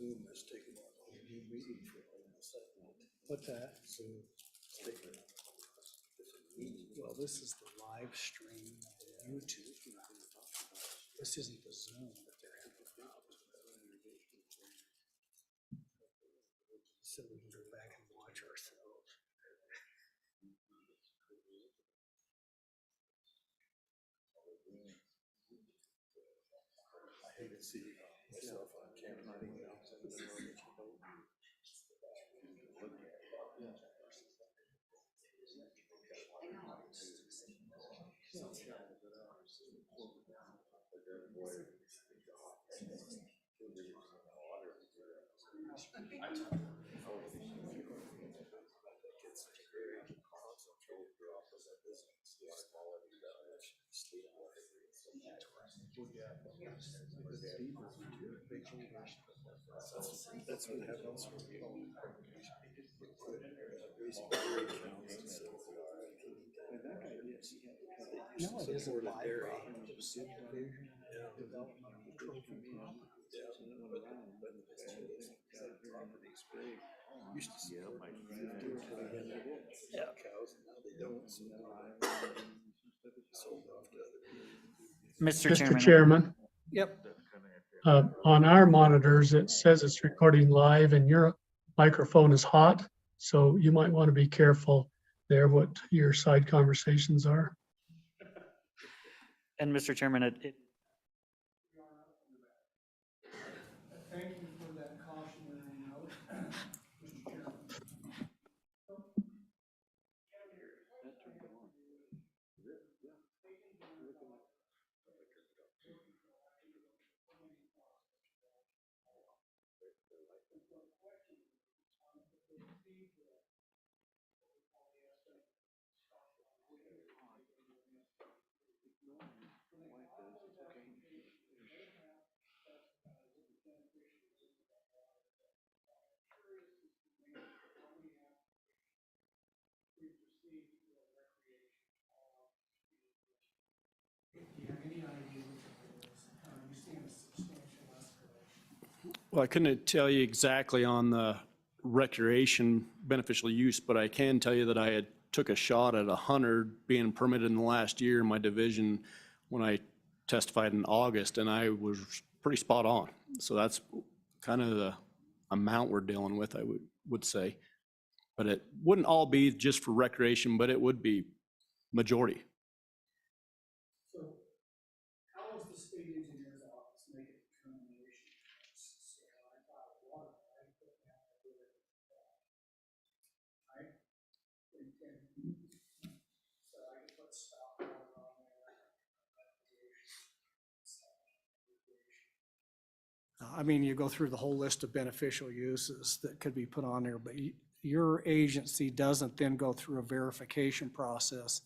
Zoom is taking on a whole new meeting for almost that night. What's that? Zoom is taking on a different meeting. Well, this is the live stream on YouTube. This isn't the Zoom that they're having problems with. So we can go back and watch ourselves. I hate to see myself on camera. That's what happens when you No, it isn't supported live. dairy. Subdivision development trophy property. Used to support 15, 20 cows, and now they don't. So sold off to other people. Mr. Chairman, Yep. on our monitors, it says it's recording live and your microphone is hot. So you might want to be careful there what your side conversations are. And Mr. Chairman, Thank you for that cautionary note, Mr. Chairman. Well, I couldn't tell you exactly on the recreation beneficial use, but I can tell you that I had took a shot at 100 being permitted in the last year in my division when I testified in August, and I was pretty spot on. So that's kind of the amount we're dealing with, I would say. But it wouldn't all be just for recreation, but it would be majority. So how is the state engineer's office making a determination? So I thought water, I put down a little bit. Right? So I can put stop water on there. I mean, you go through the whole list of beneficial uses that could be put on there, but your agency doesn't then go through a verification process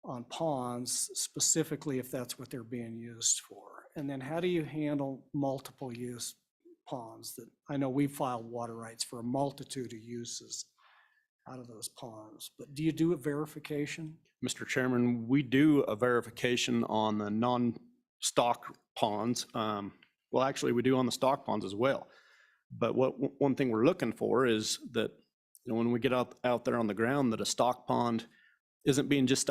on ponds, specifically if that's what they're being used for. And then how do you handle multiple use ponds? That I know we filed water rights for a multitude of uses out of those ponds, but do you do a verification? Mr. Chairman, we do a verification on the non-stock ponds. Well, actually, we do on the stock ponds as well. But one thing we're looking for is that, when we get out there on the ground, that a stock pond isn't being just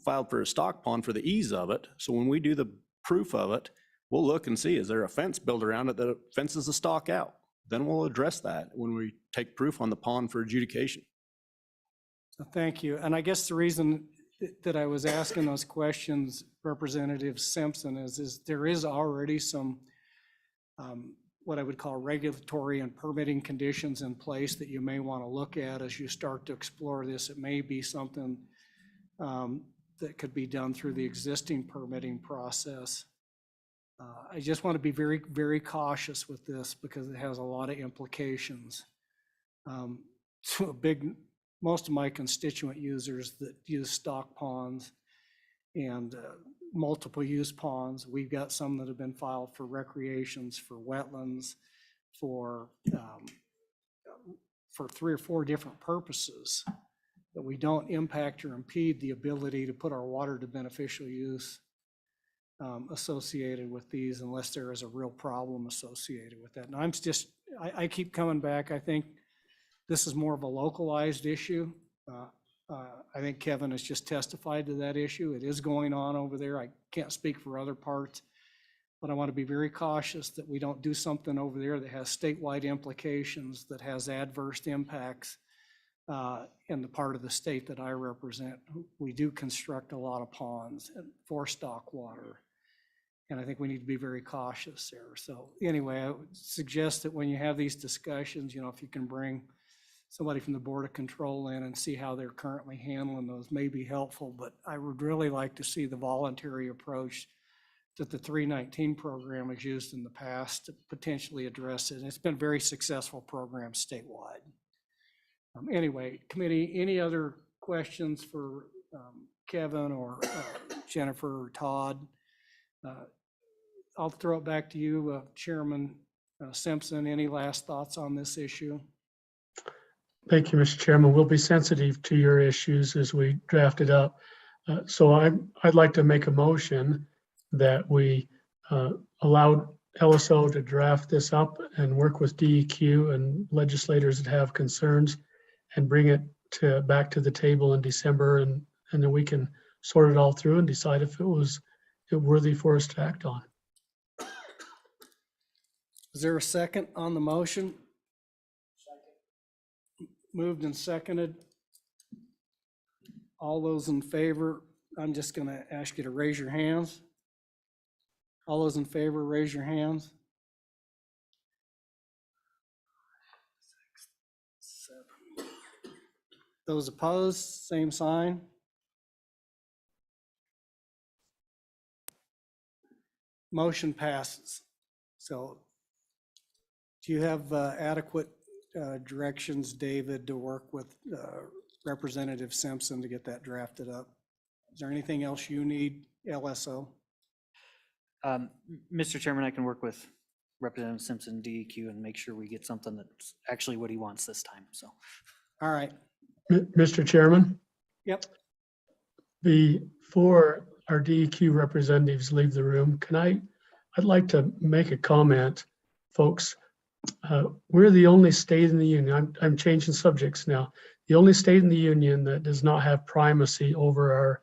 filed for a stock pond for the ease of it. So when we do the proof of it, we'll look and see, is there a fence built around it that fences the stock out? Then we'll address that when we take proof on the pond for adjudication. Thank you. And I guess the reason that I was asking those questions, Representative Simpson, is there is already some what I would call regulatory and permitting conditions in place that you may want to look at as you start to explore this. It may be something that could be done through the existing permitting process. I just want to be very, very cautious with this because it has a lot of implications. So most of my constituent users that use stock ponds and multiple use ponds, we've got some that have been filed for recreations, for wetlands, for 3 or 4 different purposes, that we don't impact or impede the ability to put our water to beneficial use. associated with these unless there is a real problem associated with that. And I keep coming back. I think this is more of a localized issue. I think Kevin has just testified to that issue. It is going on over there. I can't speak for other parts, but I want to be very cautious that we don't do something over there that has statewide implications, that has adverse impacts in the part of the state that I represent. We do construct a lot of ponds for stock water, and I think we need to be very cautious there. So anyway, I would suggest that when you have these discussions, if you can bring somebody from the Board of Control in and see how they're currently handling those may be helpful, but I would really like to see the voluntary approach that the 319 program has used in the past to potentially address it. And it's been a very successful program statewide. Anyway, committee, any other questions for Kevin or Jennifer or Todd? I'll throw it back to you, Chairman Simpson. Any last thoughts on this issue? Thank you, Mr. Chairman. We'll be sensitive to your issues as we draft it up. So I'd like to make a motion that we allow LSO to draft this up and work with DEQ and legislators that have concerns and bring it back to the table in December, and then we can sort it all through and decide if it was worthy for us to act on. Is there a second on the motion? Moved and seconded. All those in favor, I'm just going to ask you to raise your hands. All those in favor, raise your hands. 6, 7. Those opposed, same sign. Motion passes. So do you have adequate directions, David, to work with Representative Simpson to get that drafted up? Is there anything else you need, LSO? Mr. Chairman, I can work with Representative Simpson, DEQ, and make sure we get something that's actually what he wants this time. So, all right. Mr. Chairman? Yep. Before our DEQ representatives leave the room, I'd like to make a comment, folks. We're the only state in the union, I'm changing subjects now, the only state in the union that does not have primacy over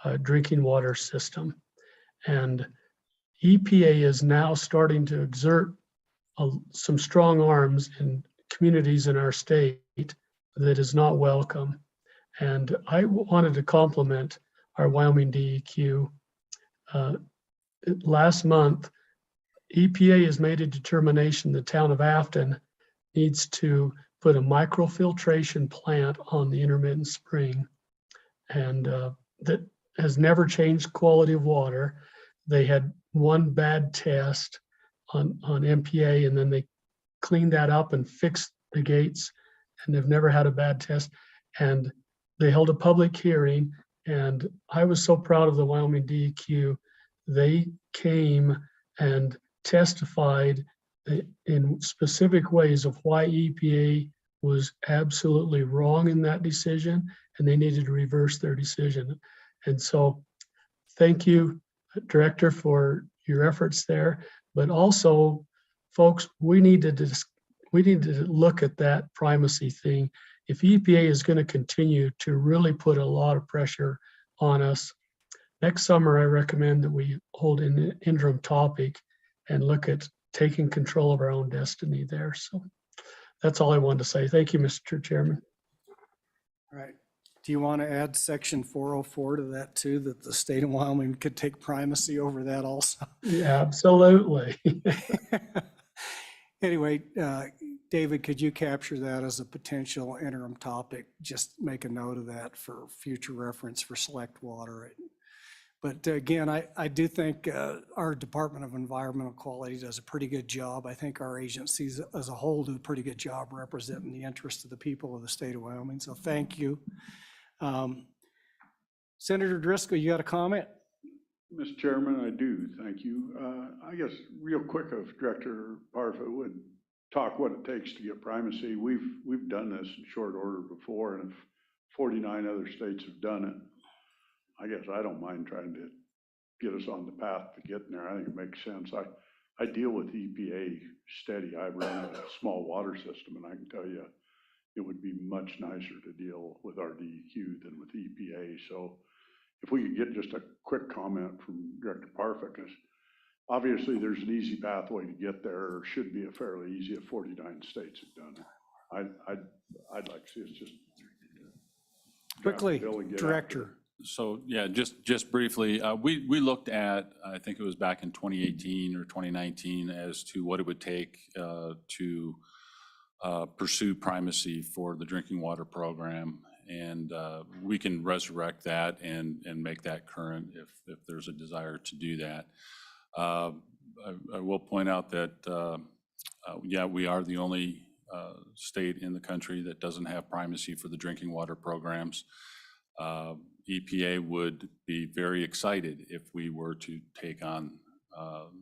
our drinking water system. And EPA is now starting to exert some strong arms in communities in our state that is not welcome. And I wanted to compliment our Wyoming DEQ. Last month, EPA has made a determination the town of Afton needs to put a microfiltration plant on the intermittent spring, and that has never changed quality of water. They had one bad test on MPA, and then they cleaned that up and fixed the gates, and they've never had a bad test. And they held a public hearing, and I was so proud of the Wyoming DEQ. They came and testified in specific ways of why EPA was absolutely wrong in that decision, and they needed to reverse their decision. And so thank you, Director, for your efforts there. But also, folks, we need to look at that primacy thing. If EPA is going to continue to really put a lot of pressure on us, next summer I recommend that we hold an interim topic and look at taking control of our own destiny there. So that's all I wanted to say. Thank you, Mr. Chairman. All right. Do you want to add section 404 to that too, that the state of Wyoming could take primacy over that also? Yeah, absolutely. Anyway, David, could you capture that as a potential interim topic? Just make a note of that for future reference for select water. But again, I do think our Department of Environmental Quality does a pretty good job. I think our agencies as a whole do a pretty good job representing the interests of the people of the state of Wyoming. So thank you. Senator Driscoll, you got a comment? Mr. Chairman, I do. Thank you. I guess real quick, if Director Parfa would talk what it takes to get primacy. We've done this in short order before, and if 49 other states have done it, I guess I don't mind trying to get us on the path to getting there. I think it makes sense. I deal with EPA steady. I run a small water system, and I can tell you, it would be much nicer to deal with our DEQ than with EPA. So if we could get just a quick comment from Director Parfit, because obviously there's an easy pathway to get there, or should be a fairly easy if 49 states have done it. I'd like to see us just Quickly, draft a bill and get after Director. it. So, yeah, just briefly, we looked at, I think it was back in 2018 or 2019, as to what it would take to pursue primacy for the drinking water program. And we can resurrect that and make that current if there's a desire to do that. I will point out that, yeah, we are the only state in the country that doesn't have primacy for the drinking water programs. EPA would be very excited if we were to take on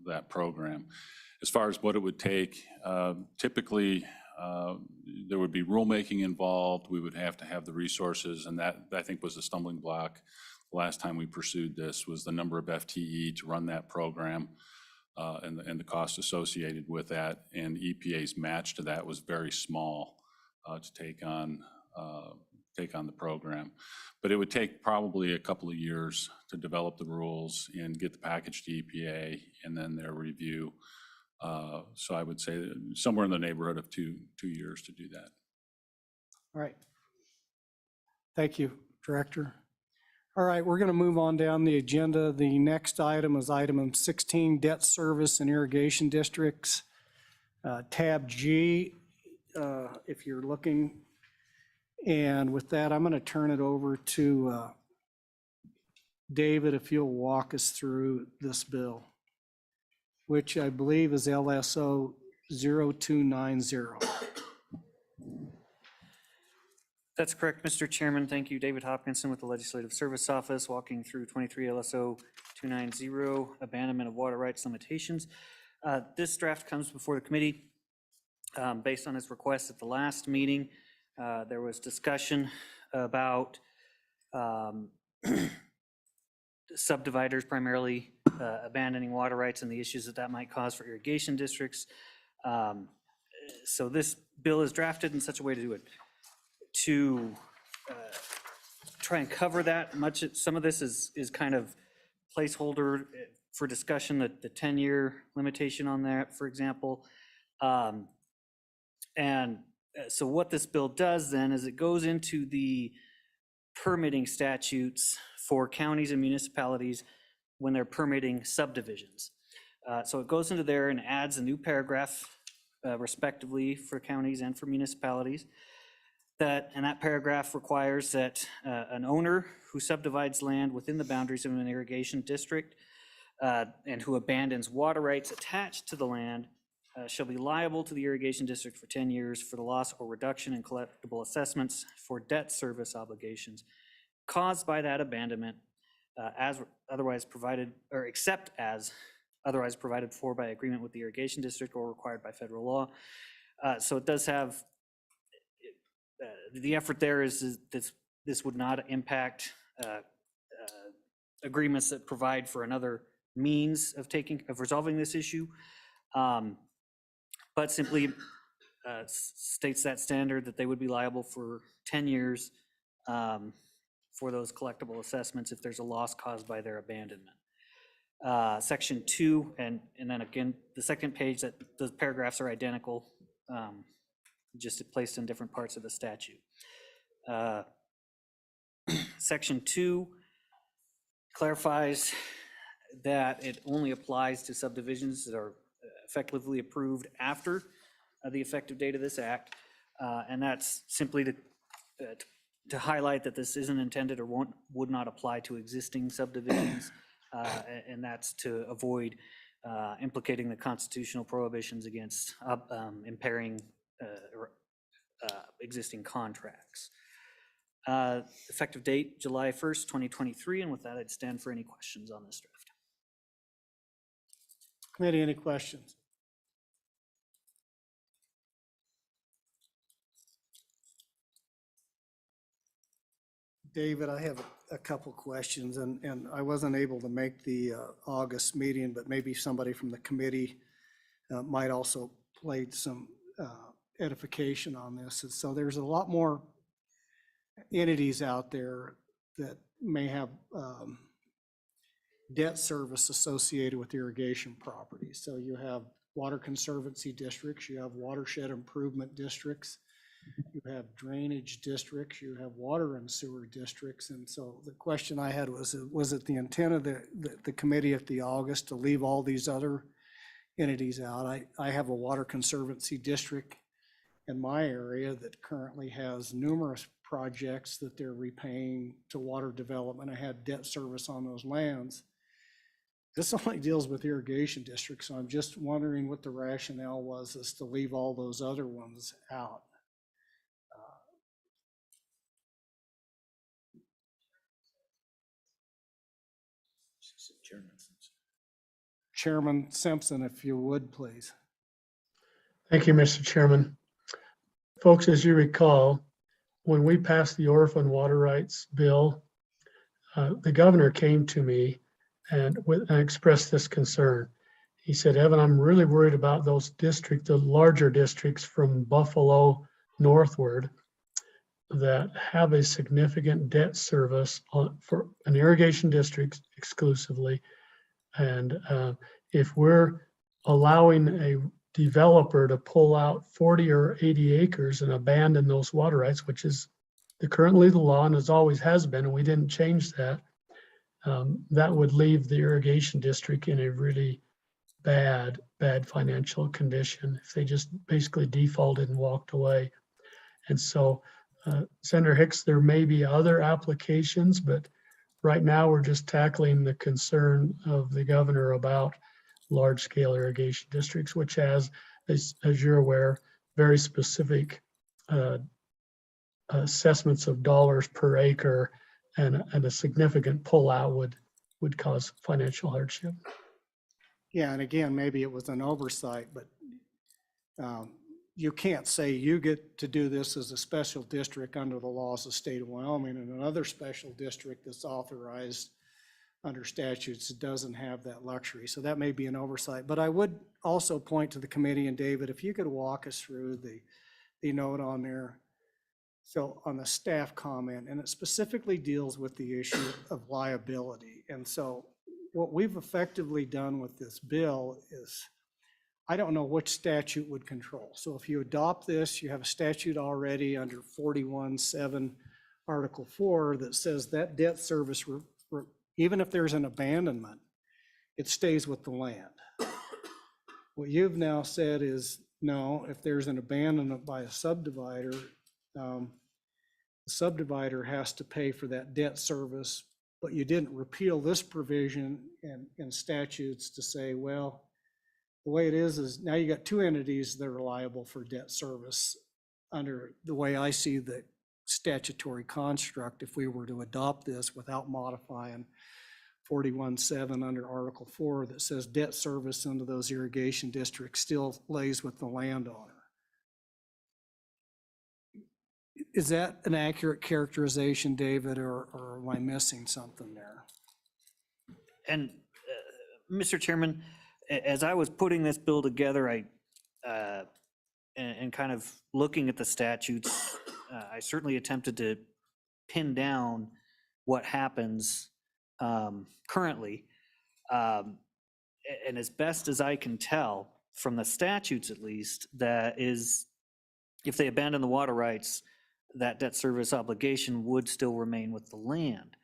that program. As far as what it would take, typically there would be rulemaking involved. We would have to have the resources, and that I think was a stumbling block last time we pursued this, was the number of FTE to run that program and the cost associated with that. And EPA's match to that was very small to take on the program. But it would take probably a couple of years to develop the rules and get the package to EPA and then their review. So I would say somewhere in the neighborhood of two years to do that. All right. Thank you, Director. All right, we're going to move on down the agenda. The next item is item 16, debt service and irrigation districts. Tab G, if you're looking. And with that, I'm going to turn it over to David, if you'll walk us through this bill, which I believe is LSO 0290. That's correct, Mr. Chairman. Thank you. David Hopkinson with the Legislative Service Office, walking through 23 LSO 290, abandonment of water rights limitations. This draft comes before the committee based on its request at the last meeting. There was discussion about subdividers primarily abandoning water rights and the issues that might cause for irrigation districts. So this bill is drafted in such a way to do it, to try and cover that. Some of this is kind of placeholder for discussion, the 10-year limitation on that, for example. So what this bill does then is it goes into the permitting statutes for counties and municipalities when they're permitting subdivisions. So it goes into there and adds a new paragraph respectively for counties and for municipalities. And that paragraph requires that an owner who subdivides land within the boundaries of an irrigation district and who abandons water rights attached to the land shall be liable to the irrigation district for 10 years for the loss or reduction in collectible assessments for debt service obligations caused by that abandonment as otherwise provided, or except as otherwise provided for by agreement with the irrigation district or required by federal law. So it does have, the effort there is this would not impact agreements that provide for another means of resolving this issue. But simply states that standard that they would be liable for 10 years for those collectible assessments if there's a loss caused by their abandonment. Section 2, and then again, the second page, that those paragraphs are identical, just placed in different parts of the statute. Section 2 clarifies that it only applies to subdivisions that are effectively approved after the effective date of this act, and that's simply to highlight that this isn't intended or would not apply to existing subdivisions, and that's to avoid implicating the constitutional prohibitions against impairing existing contracts. Effective date, July 1st, 2023, and with that, I'd stand for any questions on this draft. Committee, any questions? David, I have a couple questions, and I wasn't able to make the August meeting, but maybe somebody from the committee might also played some edification on this. And so there's a lot more entities out there that may have debt service associated with irrigation properties. So you have water conservancy districts, you have watershed improvement districts, you have drainage districts, you have water and sewer districts. And so the question I had was it the intent of the committee at the August to leave all these other entities out? I have a water conservancy district in my area that currently has numerous projects that they're repaying to water development. I had debt service on those lands. This only deals with irrigation districts, so I'm just wondering what the rationale was as to leave all those other ones out. Chairman Simpson, if you would, please. Thank you, Mr. Chairman. Folks, as you recall, when we passed the orphan water rights bill, the governor came to me and expressed this concern. He said, Evan, I'm really worried about those districts, the larger districts from Buffalo northward that have a significant debt service for an irrigation district exclusively. And if we're allowing a developer to pull out 40 or 80 acres and abandon those water rights, which is currently the law and as always has been, and we didn't change that, that would leave the irrigation district in a really bad financial condition if they just basically defaulted and walked away. And so, Senator Hicks, there may be other applications, but right now we're just tackling the concern of the governor about large-scale irrigation districts, which has, as you're aware, very specific assessments of dollars per acre, and a significant pullout would cause financial hardship. Yeah, and again, maybe it was an oversight, but you can't say you get to do this as a special district under the laws of the state of Wyoming, and another special district that's authorized under statutes doesn't have that luxury. So that may be an oversight. But I would also point to the committee, and David, if you could walk us through the note on there, so on the staff comment, and it specifically deals with the issue of liability. And so what we've effectively done with this bill is, I don't know which statute would control. So if you adopt this, you have a statute already under 41.7 Article 4 that says that debt service, even if there's an abandonment, it stays with the land. What you've now said is, no, if there's an abandonment by a subdivider, the subdivider has to pay for that debt service, but you didn't repeal this provision in statutes to say, well, the way it is now you got two entities that are liable for debt service under the way I see the statutory construct. If we were to adopt this without modifying 41.7 under Article 4 that says debt service into those irrigation districts still lays with the landowner. Is that an accurate characterization, David, or am I missing something there? And Mr. Chairman, as I was putting this bill together, and kind of looking at the statutes, I certainly attempted to pin down what happens currently. And as best as I can tell from the statutes, at least, that is, if they abandon the water rights, that debt service obligation would still remain with the land.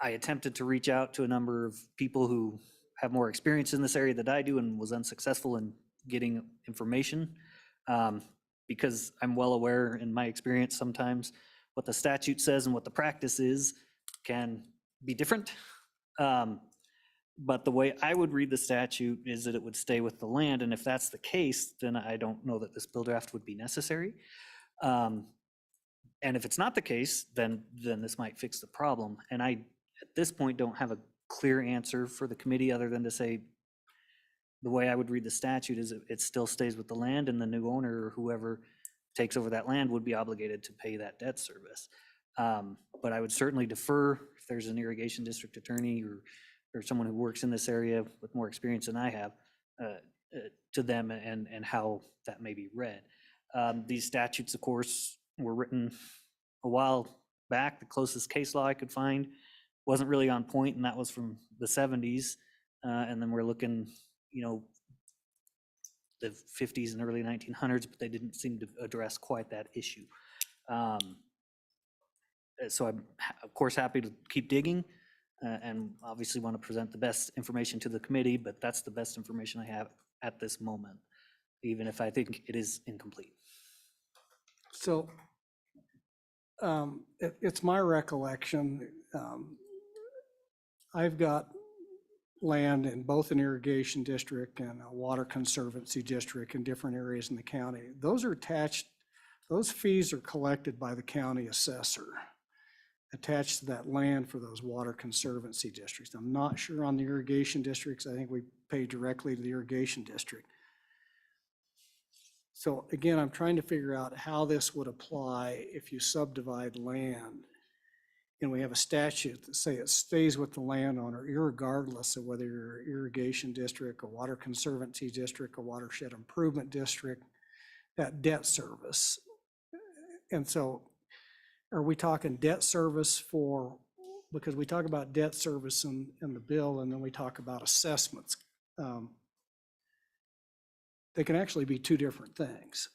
I attempted to reach out to a number of people who have more experience in this area than I do and was unsuccessful in getting information, because I'm well aware in my experience sometimes what the statute says and what the practice is can be different. But the way I would read the statute is that it would stay with the land, and if that's the case, then I don't know that this bill draft would be necessary. And if it's not the case, then this might fix the problem. And I, at this point, don't have a clear answer for the committee other than to say the way I would read the statute is it still stays with the land, and the new owner or whoever takes over that land would be obligated to pay that debt service. but I would certainly defer if there's an irrigation district attorney or someone who works in this area with more experience than I have, to them and how that may be read. These statutes, of course, were written a while back. The closest case law I could find wasn't really on point, and that was from the 70s. And then we're looking, the 50s and early 1900s, but they didn't seem to address quite that issue. So I'm, of course, happy to keep digging and obviously want to present the best information to the committee, but that's the best information I have at this moment, even if I think it is incomplete. So it's my recollection, I've got land in both an irrigation district and a water conservancy district in different areas in the county. Those are attached, those fees are collected by the county assessor attached to that land for those water conservancy districts. I'm not sure on the irrigation districts. I think we pay directly to the irrigation district. So again, I'm trying to figure out how this would apply if you subdivide land and we have a statute that say it stays with the landowner irregardless of whether you're an irrigation district, a water conservancy district, a watershed improvement district, that debt service. And so are we talking debt service for, because we talk about debt service in the bill and then we talk about assessments. They can actually be two different things.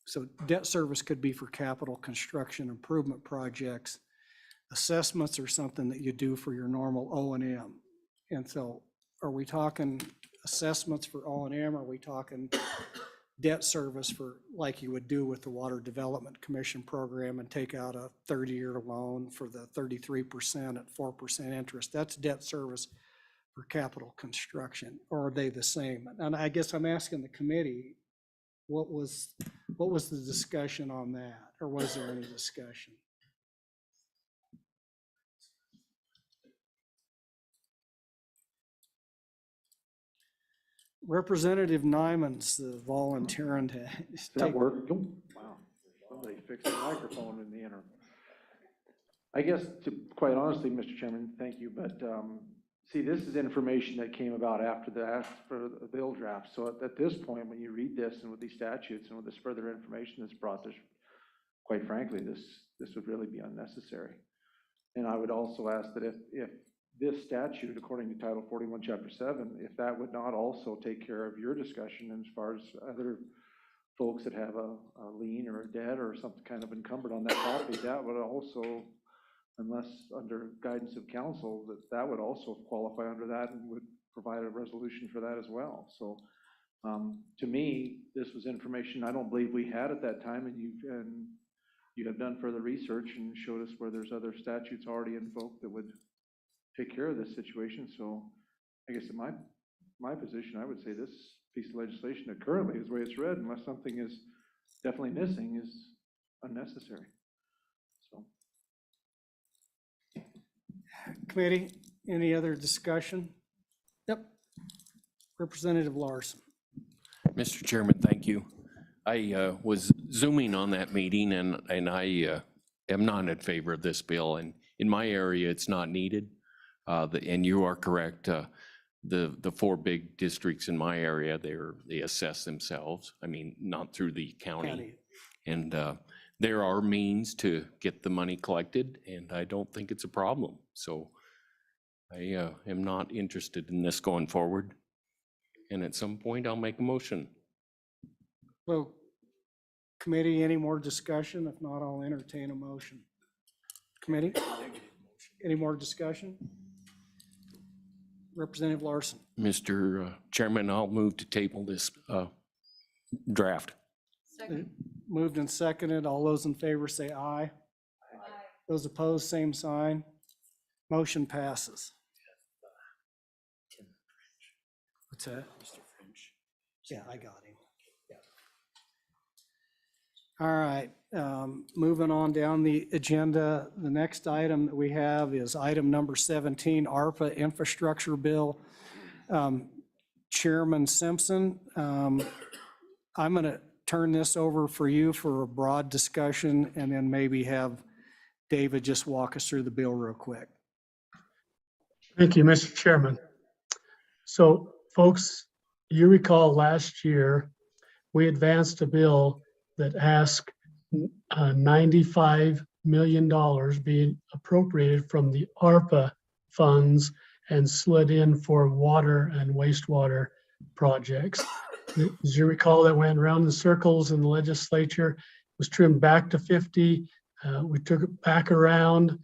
So debt service could be for capital construction improvement projects. Assessments are something that you do for your normal O&M. And so are we talking assessments for O&M? Are we talking debt service for, like you would do with the Water Development Commission program and take out a 30-year loan for the 33% at 4% interest? That's debt service for capital construction, or are they the same? And I guess I'm asking the committee, what was the discussion on that, or was there any discussion? Representative Nyman's volunteering to Does that work? Oh, wow, somebody fixed the microphone in the interim. I guess, quite honestly, Mr. Chairman, thank you, but see, this is information that came about after the ask for the bill draft. So at this point, when you read this and with these statutes and with this further information that's brought, this, quite frankly, this would really be unnecessary. And I would also ask that if this statute, according to Title 41, Chapter 7, if that would not also take care of your discussion as far as other folks that have a lien or a debt or something kind of encumbered on that property, that would also, unless under guidance of council, that would also qualify under that and would provide a resolution for that as well. So to me, this was information I don't believe we had at that time, and you have done further research and showed us where there's other statutes already invoked that would take care of this situation. So I guess in my position, I would say this piece of legislation that currently is the way it's read, unless something is definitely missing, is unnecessary. So. Committee, any other discussion? Yep. Representative Larson. Mr. Chairman, thank you. I was Zooming on that meeting and I am not in favor of this bill. And in my area, it's not needed. And you are correct. The four big districts in my area, they assess themselves. I mean, not through the county. And there are means to get the money collected, and I don't think it's a problem. So I am not interested in this going forward. And at some point, I'll make a motion. Well, committee, any more discussion? If not, I'll entertain a motion. Committee, any more discussion? Representative Larson. Mr. Chairman, I'll move to table this draft. Second. Moved and seconded. All those in favor say aye. Aye. Those opposed, same sign. Motion passes. What's that? Mr. French. Yeah, I got him. Yeah. All right, moving on down the agenda. The next item that we have is item number 17, ARPA Infrastructure Bill. Chairman Simpson, I'm going to turn this over for you for a broad discussion and then maybe have David just walk us through the bill real quick. Thank you, Mr. Chairman. So folks, you recall last year, we advanced a bill that asked $95 million being appropriated from the ARPA funds and slid in for water and wastewater projects. As you recall, that went around in circles in the legislature, was trimmed back to 50. We took it back around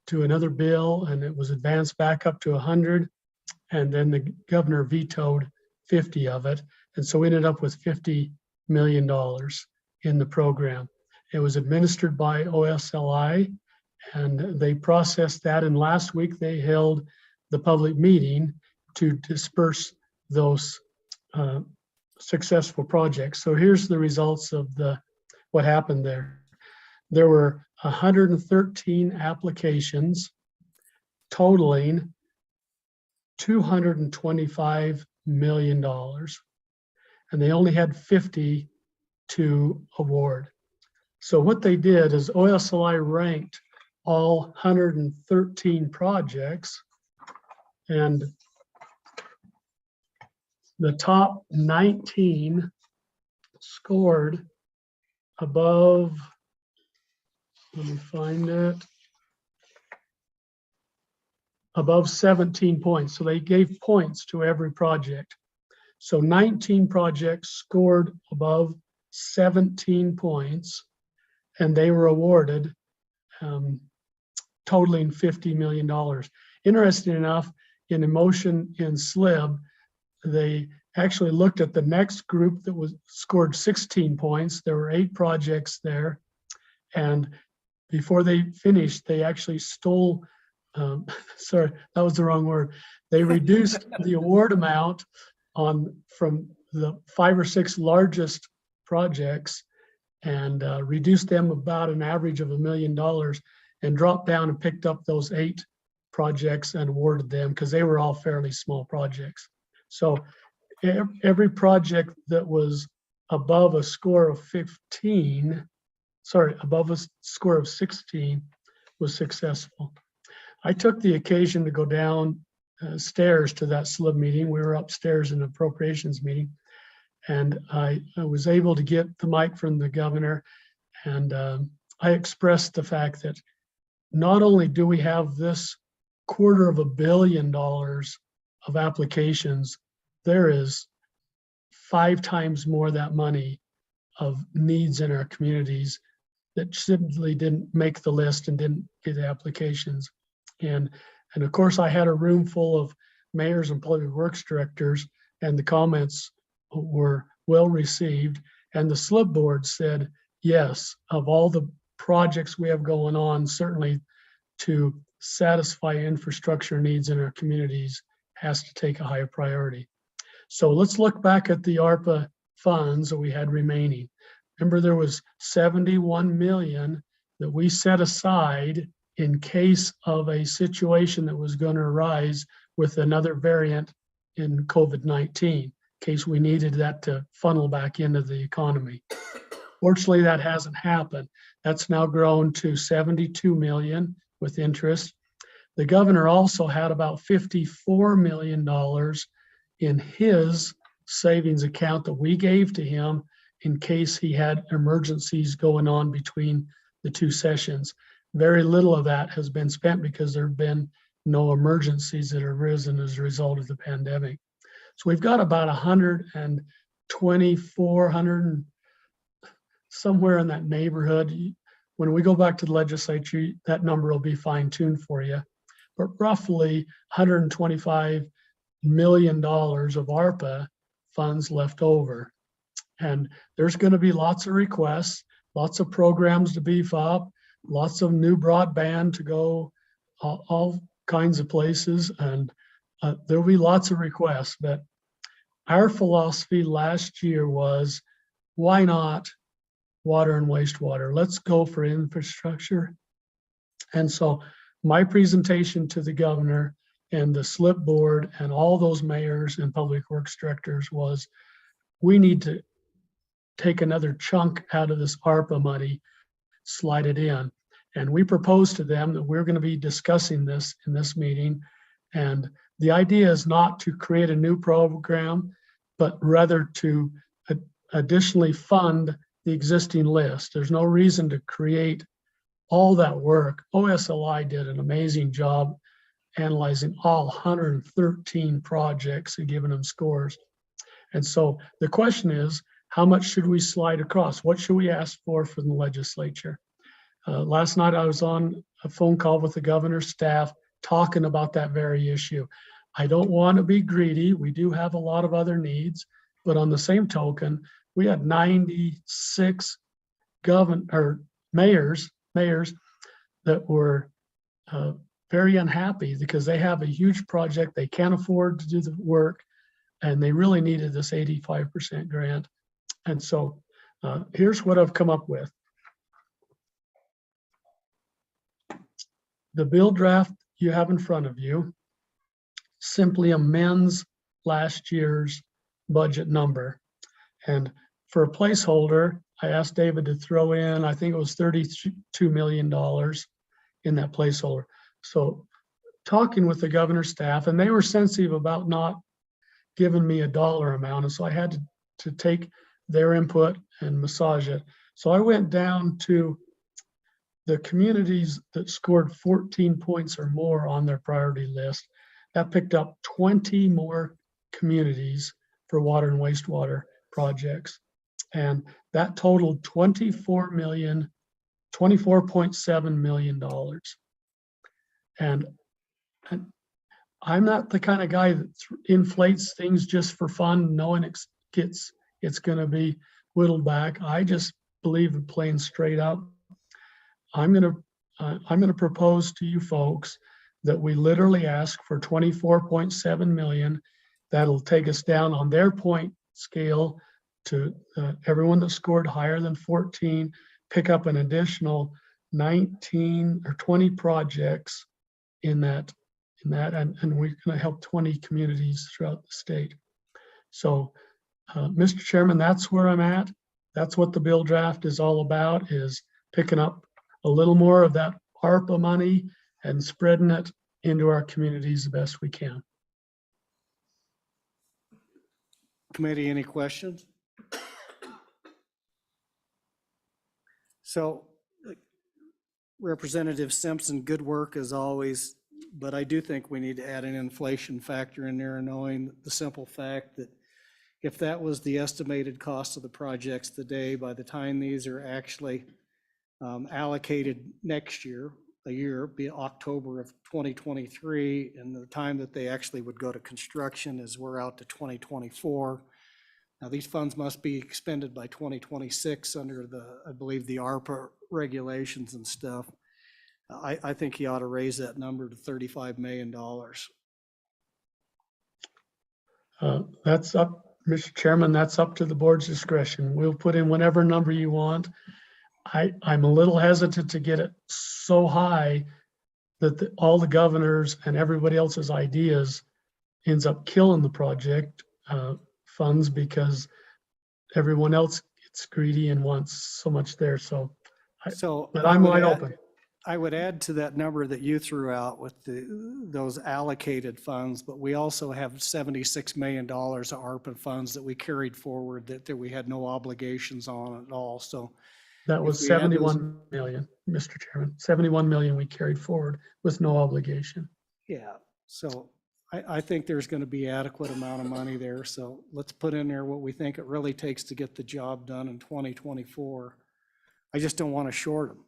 to another bill and it was advanced back up to 100. And then the governor vetoed 50 of it. And so we ended up with $50 million in the program. It was administered by OSLI and they processed that. And last week they held the public meeting to disperse those successful projects. So here's the results of what happened there. There were 113 applications totaling $225 million. And they only had 50 to award. So what they did is OSLI ranked all 113 projects, and the top 19 scored above, let me find it, above 17 points. So they gave points to every project. So 19 projects scored above 17 points, and they were awarded totaling $50 million. Interesting enough, in a motion in SLIB, they actually looked at the next group that was scored 16 points. There were 8 projects there. And before they finished, they actually stole, sorry, that was the wrong word. They reduced the award amount from the 5 or 6 largest projects and reduced them about an average of $1 million and dropped down and picked up those 8 projects and awarded them because they were all fairly small projects. So every project that was above a score of 15, above a score of 16 was successful. I took the occasion to go down stairs to that SLIB meeting. We were upstairs in an appropriations meeting, and I was able to get the mic from the governor, and I expressed the fact that not only do we have this $250 million of applications, there is 5 times more that money of needs in our communities that simply didn't make the list and didn't get applications. And of course, I had a room full of mayors and public works directors, and the comments were well received. And the SLIB board said, yes, of all the projects we have going on, certainly to satisfy infrastructure needs in our communities has to take a higher priority. So let's look back at the ARPA funds that we had remaining. Remember, there was 71 million that we set aside in case of a situation that was going to arise with another variant in COVID-19, in case we needed that to funnel back into the economy. Fortunately, that hasn't happened. That's now grown to 72 million with interest. The governor also had about $54 million in his savings account that we gave to him in case he had emergencies going on between the 2 sessions. Very little of that has been spent because there have been no emergencies that have arisen as a result of the pandemic. So we've got about 124, somewhere in that neighborhood. When we go back to the legislature, that number will be fine-tuned for you. But roughly $125 million of ARPA funds left over. And there's going to be lots of requests, lots of programs to beef up, lots of new broadband to go all kinds of places, and there'll be lots of requests. But our philosophy last year was, why not water and wastewater? Let's go for infrastructure. And so my presentation to the governor and the SLIB board and all those mayors and public works directors was, we need to take another chunk out of this ARPA money, slide it in. And we proposed to them that we're going to be discussing this in this meeting. And the idea is not to create a new program, but rather to additionally fund the existing list. There's no reason to create all that work. OSLI did an amazing job analyzing all 113 projects and giving them scores. And so the question is, how much should we slide across? What should we ask for from the legislature? Last night I was on a phone call with the governor's staff talking about that very issue. I don't want to be greedy. We do have a lot of other needs, but on the same token, we had 96 mayors that were very unhappy because they have a huge project. They can't afford to do the work, and they really needed this 85% grant. And so here's what I've come up with. The bill draft you have in front of you simply amends last year's budget number. And for a placeholder, I asked David to throw in, I think it was $32 million in that placeholder. So talking with the governor's staff, and they were sensitive about not giving me a dollar amount. And so I had to take their input and massage it. So I went down to the communities that scored 14 points or more on their priority list. That picked up 20 more communities for water and wastewater projects. And that totaled $24.7 million. And I'm not the kind of guy that inflates things just for fun, knowing it's going to be whittled back. I just believe in plain straight up. I'm going to propose to you folks that we literally ask for 24.7 million. That'll take us down on their point scale to everyone that scored higher than 14, pick up an additional 19 or 20 projects in that, and we're going to help 20 communities throughout the state. So, Mr. Chairman, that's where I'm at. That's what the bill draft is all about, is picking up a little more of that ARPA money and spreading it into our communities the best we can. Committee, any questions? So Representative Simpson, good work as always, but I do think we need to add an inflation factor in there, knowing the simple fact that if that was the estimated cost of the projects today, by the time these are actually allocated next year, be October of 2023, and the time that they actually would go to construction is we're out to 2024. Now, these funds must be expended by 2026 under I believe the ARPA regulations and stuff. I think you ought to raise that number to $35 million. That's up, Mr. Chairman, that's up to the board's discretion. We'll put in whatever number you want. I'm a little hesitant to get it so high that all the governors and everybody else's ideas ends up killing the project funds, because everyone else gets greedy and wants so much there. But I'm wide open. I would add to that number that you threw out with those allocated funds, but we also have $76 million of ARPA funds that we carried forward that we had no obligations on at all. So that was 71 million, Mr. Chairman. 71 million we carried forward with no obligation. Yeah, so I think there's going to be adequate amount of money there. So let's put in there what we think it really takes to get the job done in 2024. I just don't want to short them,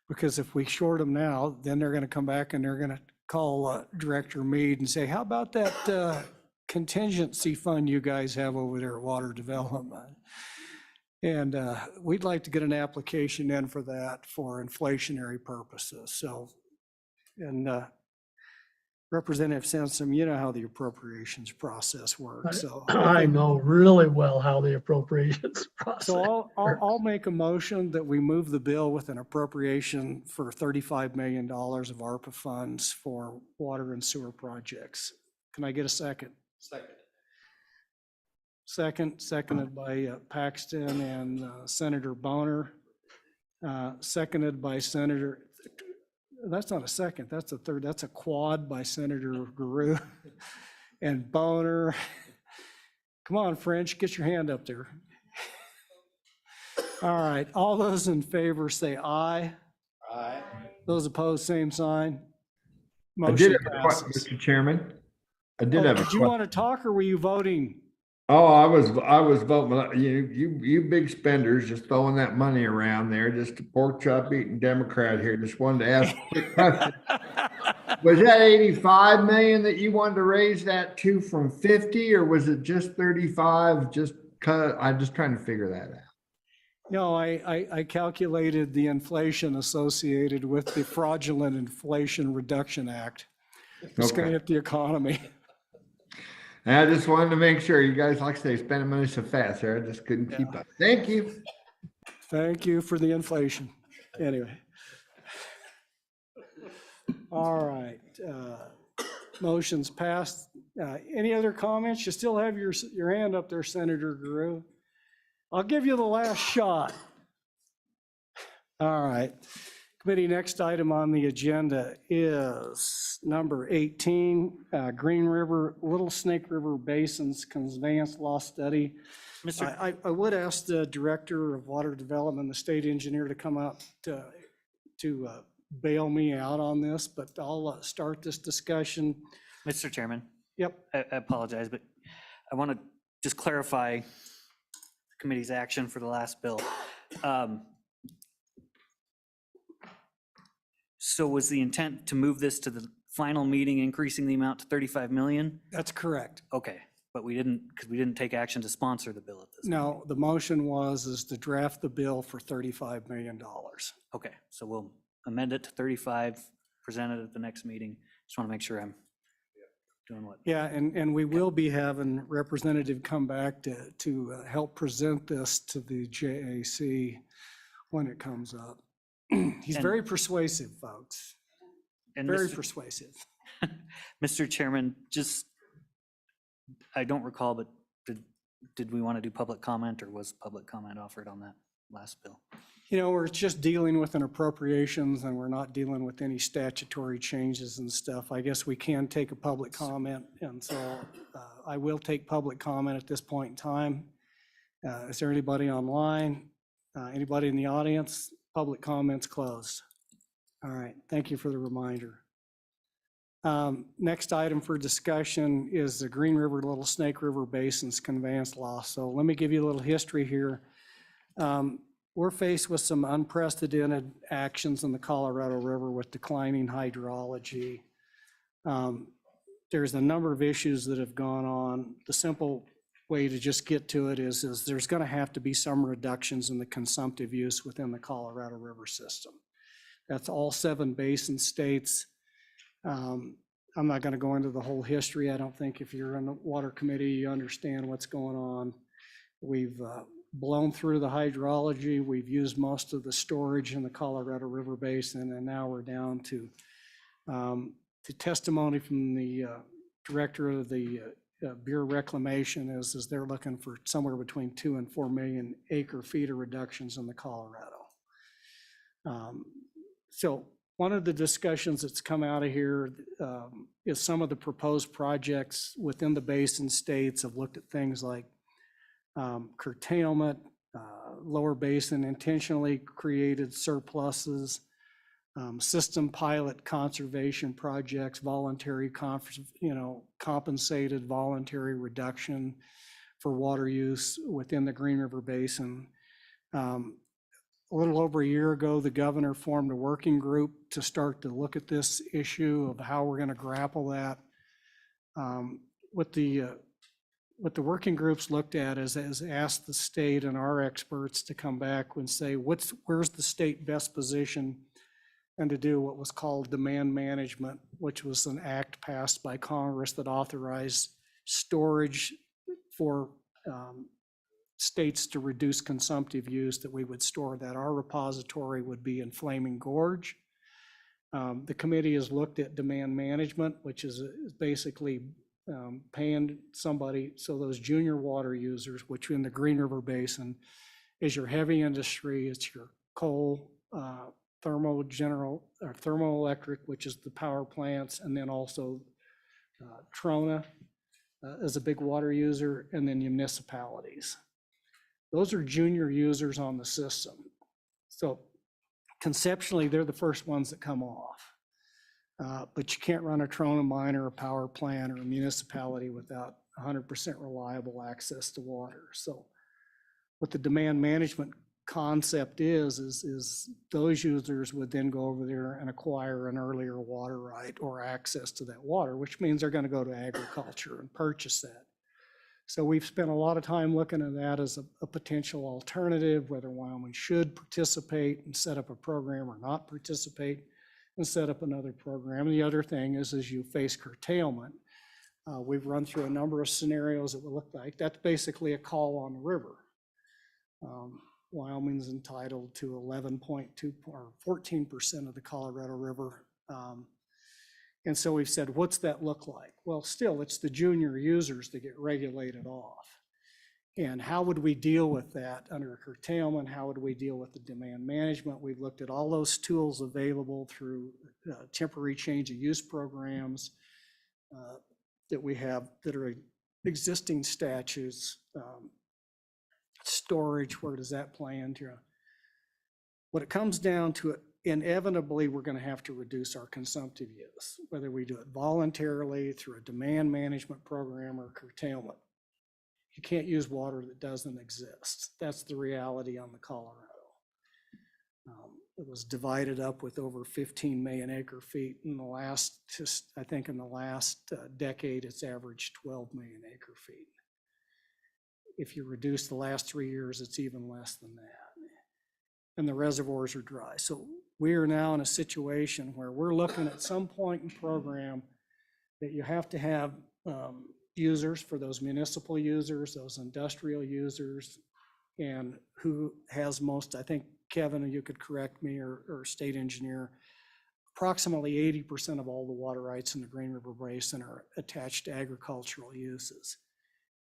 because if we short them now, then they're going to come back and they're going to call Director Mead and say, how about that contingency fund you guys have over there at Water Development? And we'd like to get an application in for that for inflationary purposes. So, and Representative Simpson, you know how the appropriations process works. So I know really well how the appropriations process. So I'll make a motion that we move the bill with an appropriation for $35 million of ARPA funds for water and sewer projects. Can I get a second? Seconded by Paxton and Senator Bonner. seconded by Senator, that's not a second, that's a third, that's a quad by Senator Guru and Boner. Come on, French, get your hand up there. All right, all those in favor say aye. Aye. Those opposed, same sign. I did Motion have a question, passes. Mr. Chairman. I did Oh, have a did you question. want to talk or were you voting? Oh, I was voting, you big spenders just throwing that money around there, just a pork chop eating Democrat here. Just wanted to ask a quick question. Was that 85 million that you wanted to raise that to from 50, or was it just 35? Just cut, I'm just trying to figure that out. No, I calculated the inflation associated with the Fraudulent Inflation Reduction Act. It's going to Okay. hit the economy. And I just wanted to make sure you guys, like I say, spending money so fast there. I just couldn't keep up. Thank you. Thank you for the inflation. Anyway. All right. Motion's passed. Any other comments? You still have your hand up there, Senator Guru. I'll give you the last shot. All right. Committee, next item on the agenda is number 18, Green River, Little Snake River Basins Conveyance Law Study. Mr. I would ask the Director of Water Development, the state engineer, to come up to bail me out on this, but I'll start this discussion. Mr. Chairman, Yep. I apologize, but I want to just clarify the committee's action for the last bill. So was the intent to move this to the final meeting, increasing the amount to 35 million? That's correct. Okay, but we didn't, because we didn't take action to sponsor the bill at this. No, the motion is to draft the bill for $35 million. Okay, so we'll amend it to 35, present it at the next meeting. Just want to make sure I'm doing what. Yeah, and we will be having representative come back to help present this to the JAC when it comes up. He's And- very persuasive, folks, And very Mr. persuasive. Mr. Chairman, just, I don't recall, but did we want to do public comment, or was public comment offered on that last bill? You know, we're just dealing with an appropriations and we're not dealing with any statutory changes and stuff. I guess we can take a public comment, and so I will take public comment at this point in time. Is there anybody online? Anybody in the audience? Public comments closed. All right, thank you for the reminder. Next item for discussion is the Green River, Little Snake River Basins Conveyance Law. So let me give you a little history here. We're faced with some unprecedented actions in the Colorado River with declining hydrology. There's a number of issues that have gone on. The simple way to just get to it is there's going to have to be some reductions in the consumptive use within the Colorado River system. That's all 7 basin states. I'm not going to go into the whole history. I don't think if you're in the water committee, you understand what's going on. We've blown through the hydrology. We've used most of the storage in the Colorado River Basin, and now we're down to testimony from the director of the Bureau of Reclamation is they're looking for somewhere between 2 and 4 million acre feet of reductions in the Colorado. So one of the discussions that's come out of here is some of the proposed projects within the basin states have looked at things like curtailment, lower basin intentionally created surpluses, system pilot conservation projects, voluntary compensated voluntary reduction for water use within the Green River Basin. A little over a year ago, the governor formed a working group to start to look at this issue of how we're going to grapple that. What the working groups looked at is asked the state and our experts to come back and say, where's the state best position, and to do what was called demand management, which was an act passed by Congress that authorized storage for states to reduce consumptive use, that we would store that. Our repository would be in Flaming Gorge. The committee has looked at demand management, which is basically paying somebody, so those junior water users, which in the Green River Basin is your heavy industry, it's your coal, thermoelectric, which is the power plants, and then also Trona is a big water user, and then municipalities. Those are junior users on the system. So conceptually, they're the first ones that come off. But you can't run a Trona mine or a power plant or a municipality without 100% reliable access to water. So what the demand management concept is those users would then go over there and acquire an earlier water right or access to that water, which means they're going to go to agriculture and purchase that. So we've spent a lot of time looking at that as a potential alternative, whether Wyoming should participate and set up a program or not participate and set up another program. And the other thing is, as you face curtailment, we've run through a number of scenarios that would look like that's basically a call on the river. Wyoming's entitled to 11.2 or 14% of the Colorado River. And so we've said, what's that look like? Well, still, it's the junior users that get regulated off. And how would we deal with that under a curtailment? How would we deal with the demand management? We've looked at all those tools available through temporary change of use programs that we have that are existing statutes. Storage, where does that play into? What it comes down to, inevitably, we're going to have to reduce our consumptive use, whether we do it voluntarily through a demand management program or curtailment. You can't use water that doesn't exist. That's the reality on the Colorado. It was divided up with over 15 million acre feet in the last, I think in the last decade, it's averaged 12 million acre feet. If you reduce the last 3 years, it's even less than that. And the reservoirs are dry. So we are now in a situation where we're looking at some point in program that you have to have users for those municipal users, those industrial users, and who has most, I think, Kevin, you could correct me, or state engineer, approximately 80% of all the water rights in the Green River Basin are attached to agricultural uses.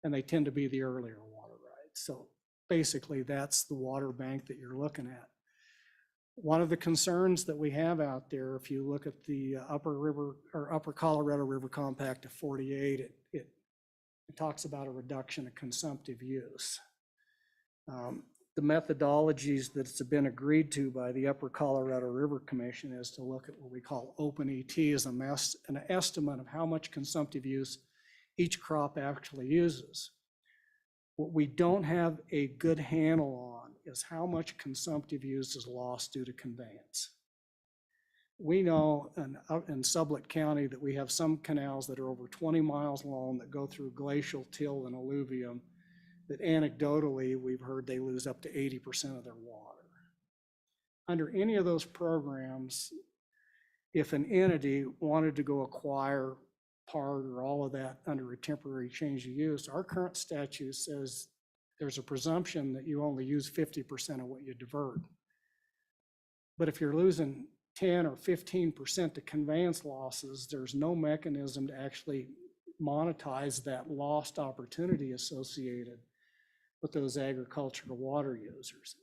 And they tend to be the earlier water rights. So basically, that's the water bank that you're looking at. One of the concerns that we have out there, if you look at the Upper Colorado River Compact of 48, it talks about a reduction of consumptive use. The methodologies that's been agreed to by the Upper Colorado River Commission is to look at what we call open ET as an estimate of how much consumptive use each crop actually uses. What we don't have a good handle on is how much consumptive use is lost due to conveyance. We know in Sublette County that we have some canals that are over 20 miles long that go through glacial till and alluvium that anecdotally we've heard they lose up to 80% of their water. Under any of those programs, if an entity wanted to go acquire part or all of that under a temporary change of use, our current statute says there's a presumption that you only use 50% of what you divert. But if you're losing 10 or 15% to conveyance losses, there's no mechanism to actually monetize that lost opportunity associated with those agricultural water users.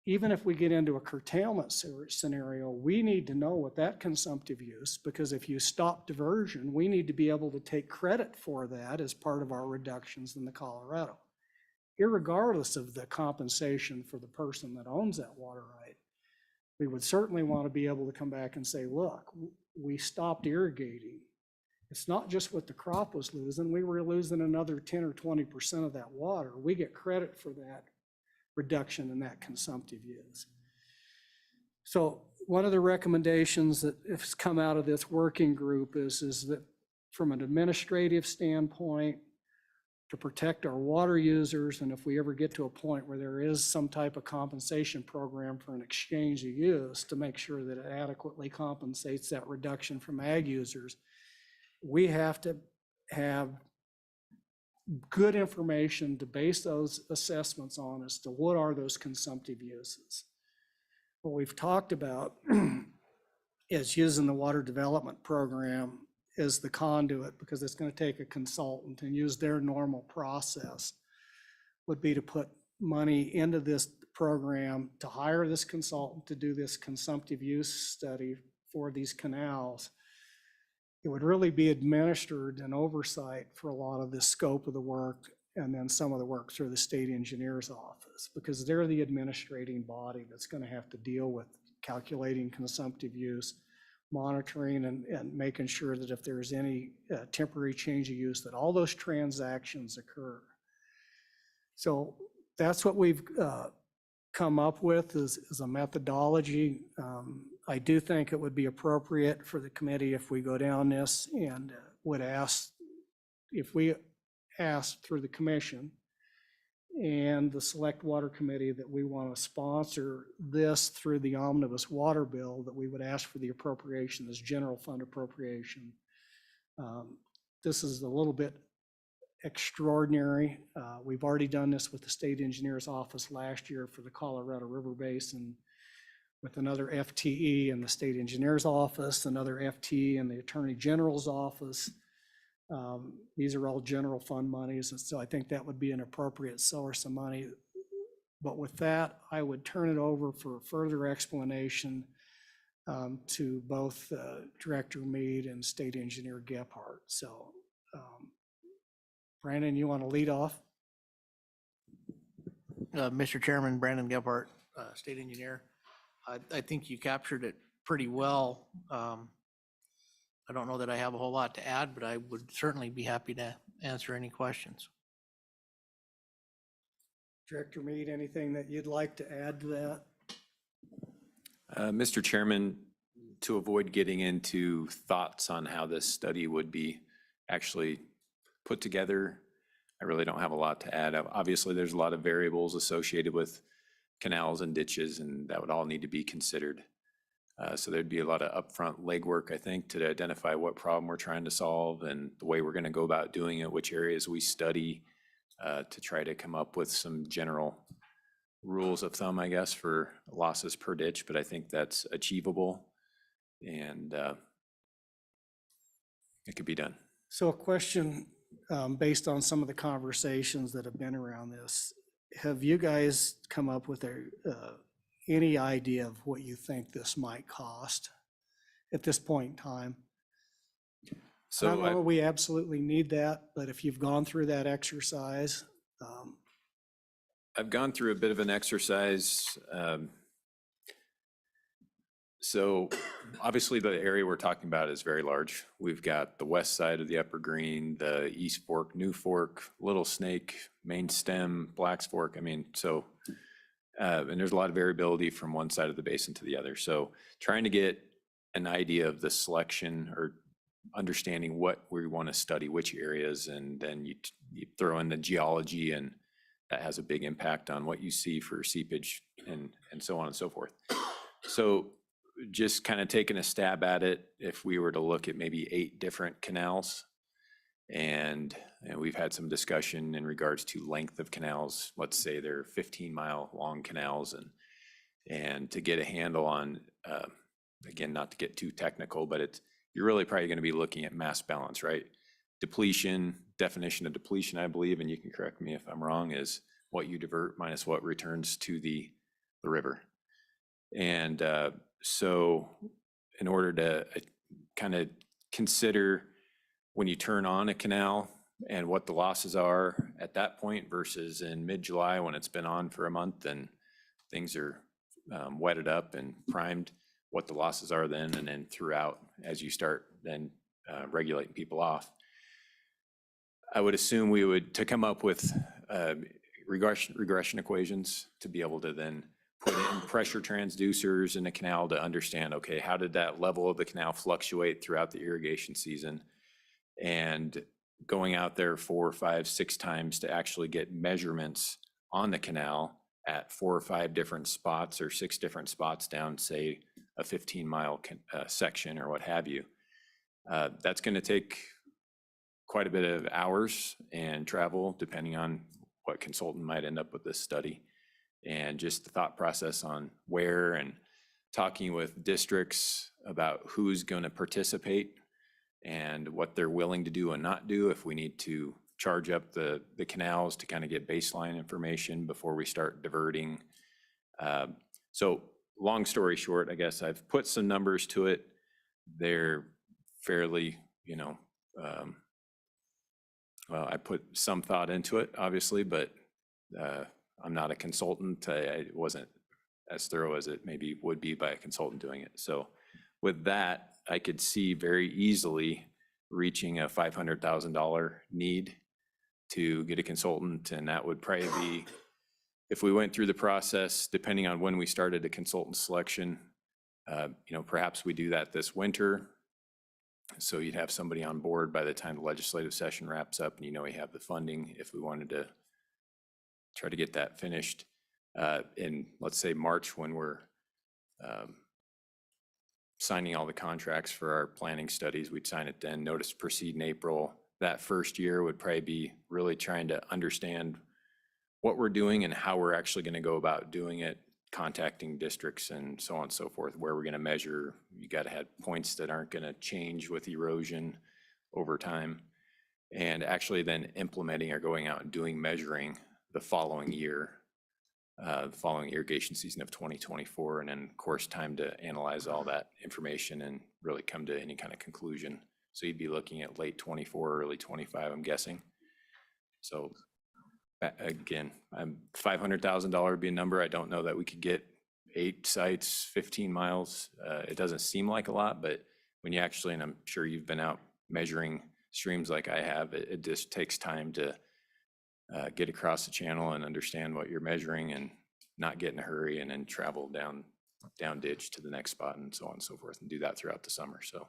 Even if we get into a curtailment scenario, we need to know what that consumptive use, because if you stop diversion, we need to be able to take credit for that as part of our reductions in the Colorado, irregardless of the compensation for the person that owns that water right. We would certainly want to be able to come back and say, look, we stopped irrigating. It's not just what the crop was losing. We were losing another 10 or 20% of that water. We get credit for that reduction in that consumptive use. So one of the recommendations that has come out of this working group is that from an administrative standpoint, to protect our water users, and if we ever get to a point where there is some type of compensation program for an exchange of use, to make sure that it adequately compensates that reduction from ag users, we have to have good information to base those assessments on as to what are those consumptive uses. What we've talked about is using the water development program as the conduit, because it's going to take a consultant and use their normal process, would be to put money into this program to hire this consultant to do this consumptive use study for these canals, it would really be administered and oversight for a lot of the scope of the work and then some of the work through the state engineer's office, because they're the administrating body that's going to have to deal with calculating consumptive use, monitoring and making sure that if there's any temporary change of use, that all those transactions occur. So that's what we've come up with is a methodology. I do think it would be appropriate for the committee if we go down this and would ask, if we ask through the commission and the select water committee that we want to sponsor this through the omnibus water bill, that we would ask for the appropriation, this general fund appropriation. This is a little bit extraordinary. We've already done this with the state engineer's office last year for the Colorado River Basin, with another FTE in the state engineer's office, another FTE in the attorney general's office. These are all general fund monies, and so I think that would be an appropriate source of money. But with that, I would turn it over for further explanation to both Director Mead and State Engineer Gephardt. So Brandon, you want to lead off? Mr. Chairman, Brandon Gephardt, State Engineer. I think you captured it pretty well. I don't know that I have a whole lot to add, but I would certainly be happy to answer any questions. Director Mead, anything that you'd like to add to that? Mr. Chairman, to avoid getting into thoughts on how this study would be actually put together, I really don't have a lot to add. Obviously, there's a lot of variables associated with canals and ditches, and that would all need to be considered. So there'd be a lot of upfront legwork, I think, to identify what problem we're trying to solve and the way we're going to go about doing it, which areas we study, to try to come up with some general rules of thumb, I guess, for losses per ditch. But I think that's achievable, and it could be done. So a question based on some of the conversations that have been around this. Have you guys come up with any idea of what you think this might cost at this point in time? So I don't know we absolutely need that, but if you've gone through that exercise. I've gone through a bit of an exercise. So obviously the area we're talking about is very large. We've got the west side of the Upper Green, the East Fork, New Fork, Little Snake, Main Stem, Blacks Fork. I mean, so, and there's a lot of variability from one side of the basin to the other. So trying to get an idea of the selection or understanding what we want to study, which areas, and then you throw in the geology, and that has a big impact on what you see for seepage and so on and so forth. So just kind of taking a stab at it, if we were to look at maybe 8 different canals, and we've had some discussion in regards to length of canals. Let's say they're 15-mile long canals, and to get a handle on, again, not to get too technical, but you're really probably going to be looking at mass balance, right? Depletion, definition of depletion, I believe, and you can correct me if I'm wrong, is what you divert minus what returns to the river. And so in order to kind of consider when you turn on a canal and what the losses are at that point versus in mid-July when it's been on for a month and things are wetted up and primed, what the losses are then, and then throughout as you start then regulating people off. I would assume we would, to come up with regression equations to be able to then put in pressure transducers in the canal to understand, okay, how did that level of the canal fluctuate throughout the irrigation season? And going out there 4, 5, 6 times to actually get measurements on the canal at 4 or 5 different spots or 6 different spots down, say, a 15-mile section or what have you. That's going to take quite a bit of hours and travel, depending on what consultant might end up with this study. And just the thought process on where, and talking with districts about who's going to participate and what they're willing to do and not do, if we need to charge up the canals to kind of get baseline information before we start diverting So long story short, I guess I've put some numbers to it. They're fairly, well, I put some thought into it, obviously, but I'm not a consultant. I wasn't as thorough as it maybe would be by a consultant doing it. So with that, I could see very easily reaching a $500,000 need to get a consultant, and that would probably be, if we went through the process, depending on when we started a consultant selection, perhaps we do that this winter. So you'd have somebody on board by the time the legislative session wraps up, and we have the funding if we wanted to try to get that finished in, let's say, March, when we're signing all the contracts for our planning studies. We'd sign it then, notice to proceed in April. That first year would probably be really trying to understand what we're doing and how we're actually going to go about doing it, contacting districts and so on and so forth, where we're going to measure. You got to have points that aren't going to change with erosion over time, and actually then implementing or going out and doing measuring the following year, the following irrigation season of 2024, and then of course time to analyze all that information and really come to any kind of conclusion. So you'd be looking at late 24, early 25, I'm guessing. So again, $500,000 would be a number. I don't know that we could get 8 sites, 15 miles. It doesn't seem like a lot, but when you actually, and I'm sure you've been out measuring streams like I have, it just takes time to get across the channel and understand what you're measuring and not get in a hurry, and then travel down ditch to the next spot and so on and so forth, and do that throughout the summer. So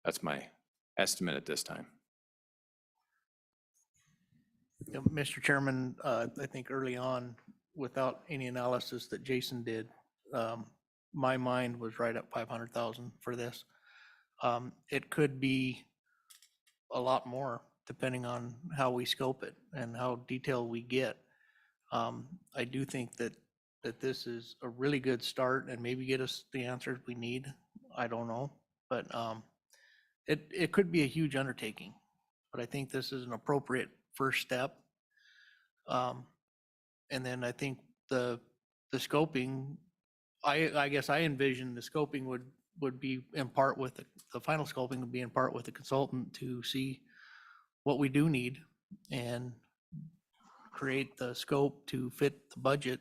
that's my estimate at this time. Mr. Chairman, I think early on, without any analysis that Jason did, my mind was right at 500,000 for this. It could be a lot more depending on how we scope it and how detailed we get. I do think that this is a really good start and maybe get us the answers we need. I don't know, but it could be a huge undertaking, but I think this is an appropriate first step. And then I think the scoping, I guess I envision the scoping would be in part with the final scoping would be in part with the consultant to see what we do need and create the scope to fit the budget.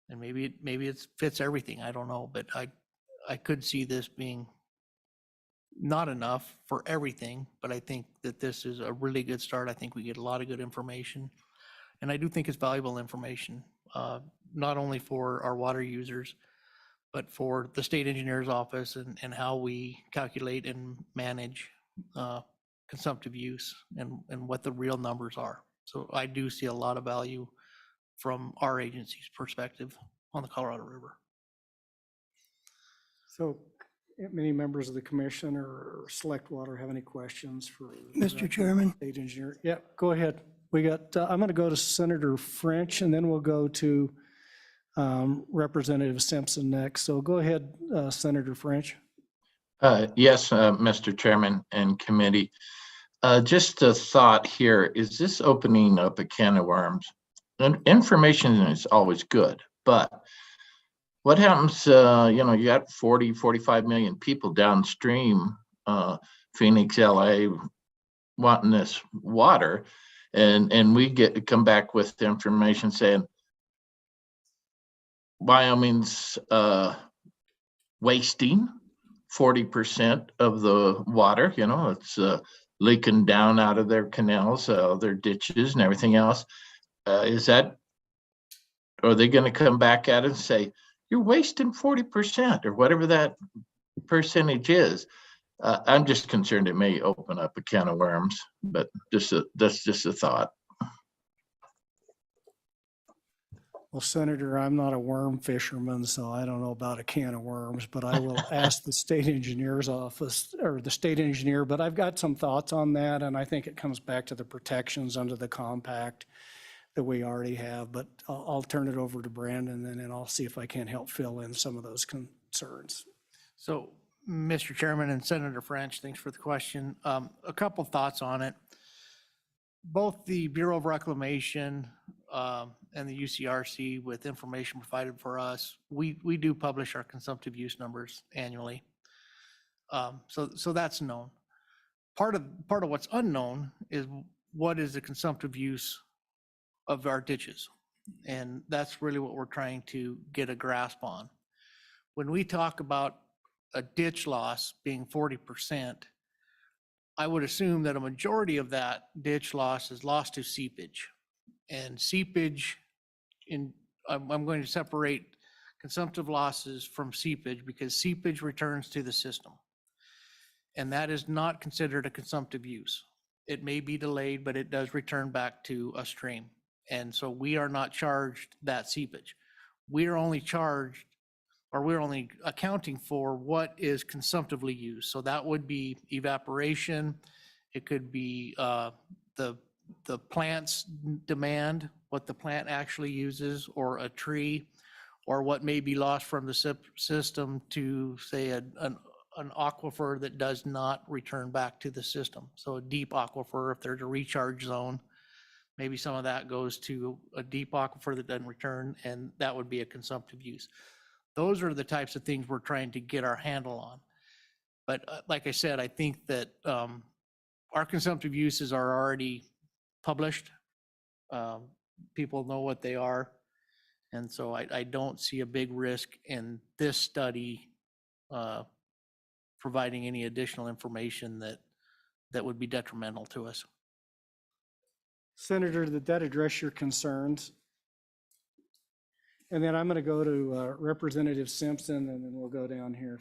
And maybe it fits everything. I don't know, but I could see this being not enough for everything, but I think that this is a really good start. I think we get a lot of good information, and I do think it's valuable information, not only for our water users, but for the state engineer's office and how we calculate and manage consumptive use and what the real numbers are. So I do see a lot of value from our agency's perspective on the Colorado River. So many members of the commission or Select Water have any questions for? Mr. Chairman? State engineer. Yeah, go ahead. We got, I'm going to go to Senator French, and then we'll go to Representative Simpson next. So go ahead, Senator French. Yes, Mr. Chairman and committee. Just a thought here, is this opening up a can of worms? And information is always good, but what happens, you got 40, 45 million people downstream, Phoenix, LA, wanting this water, and we come back with the information saying Wyoming's wasting 40% of the water, it's leaking down out of their canals, their ditches and everything else. Are they going to come back at it and say, you're wasting 40% or whatever that percentage is? I'm just concerned it may open up a can of worms, but that's just a thought. Well, Senator, I'm not a worm fisherman, so I don't know about a can of worms, but I will ask the state engineer's office or the state engineer, but I've got some thoughts on that. And I think it comes back to the protections under the compact that we already have, but I'll turn it over to Brandon and then I'll see if I can help fill in some of those concerns. So, Mr. Chairman and Senator French, thanks for the question. A couple thoughts on it. Both the Bureau of Reclamation and the UCRC with information provided for us. We do publish our consumptive use numbers annually. So that's known. Part of what's unknown is what is the consumptive use of our ditches? And that's really what we're trying to get a grasp on. When we talk about a ditch loss being 40%, I would assume that a majority of that ditch loss is lost to seepage. And seepage, I'm going to separate consumptive losses from seepage because seepage returns to the system. And that is not considered a consumptive use. It may be delayed, but it does return back to a stream. And so we are not charged that seepage. We are only charged, or we're only accounting for what is consumptively used. So that would be evaporation. It could be the plant's demand, what the plant actually uses, or a tree, or what may be lost from the system to, say, an aquifer that does not return back to the system. So a deep aquifer, if there's a recharge zone, maybe some of that goes to a deep aquifer that doesn't return, and that would be a consumptive use. Those are the types of things we're trying to get our handle on. But like I said, I think that our consumptive uses are already published. People know what they are. And so I don't see a big risk in this study providing any additional information that would be detrimental to us. Senator, did that address your concerns? And then I'm going to go to Representative Simpson, and then we'll go down here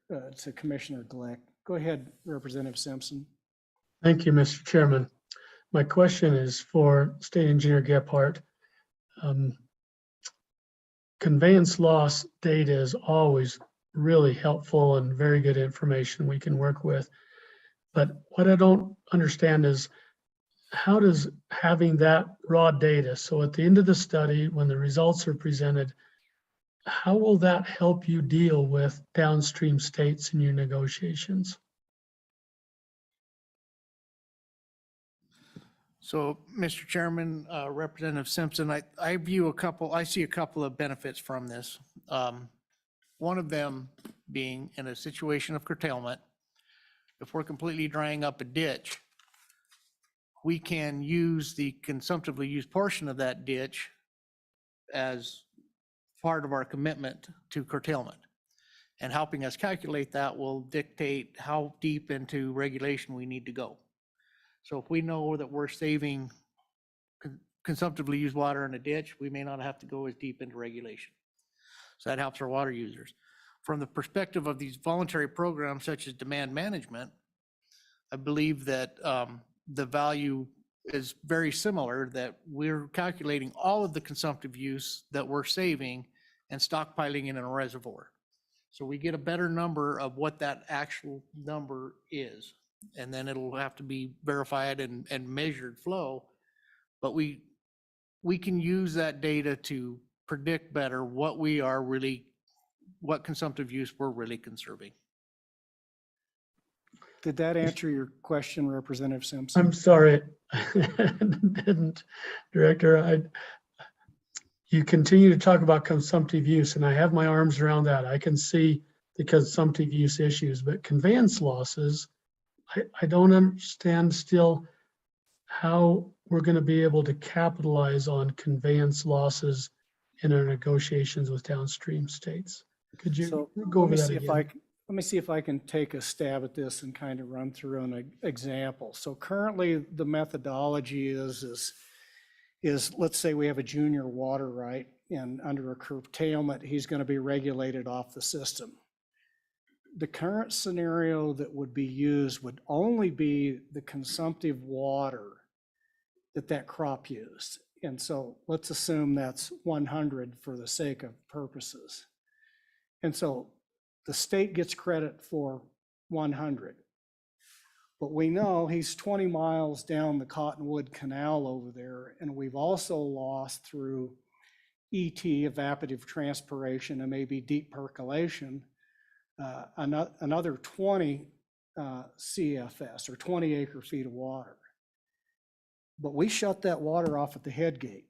to Commissioner Glick. Go ahead, Representative Simpson. Thank you, Mr. Chairman. My question is for State Engineer Gephardt. Conveyance loss data is always really helpful and very good information we can work with. But what I don't understand is, how does having that raw data, so at the end of the study, when the results are presented, how will that help you deal with downstream states in your negotiations? So, Mr. Chairman, Representative Simpson, I see a couple of benefits from this. One of them being in a situation of curtailment, if we're completely drying up a ditch, we can use the consumptively used portion of that ditch as part of our commitment to curtailment. And helping us calculate that will dictate how deep into regulation we need to go. So if we know that we're saving consumptively used water in a ditch, we may not have to go as deep into regulation. So that helps our water users. From the perspective of these voluntary programs such as demand management, I believe that the value is very similar, that we're calculating all of the consumptive use that we're saving and stockpiling it in a reservoir. So we get a better number of what that actual number is. And then it'll have to be verified and measured flow. But we can use that data to predict better what consumptive use we're really conserving. Did that answer your question, Representative Simpson? I'm sorry, didn't, Director. You continue to talk about consumptive use, and I have my arms around that. I can see the consumptive use issues, but conveyance losses, I don't understand still how we're going to be able to capitalize on conveyance losses in our negotiations with downstream states. Could you go over that again? Let me see if I can take a stab at this and kind of run through an example. So currently the methodology is let's say we have a junior water right, and under a curtailment, he's going to be regulated off the system. The current scenario that would be used would only be the consumptive water that crop used. And so let's assume that's 100 for the sake of purposes. And so the state gets credit for 100. But we know he's 20 miles down the Cottonwood Canal over there, and we've also lost through ET, evaporative transpiration, and maybe deep percolation, another 20 CFS, or 20 acre feet of water. But we shut that water off at the head gate.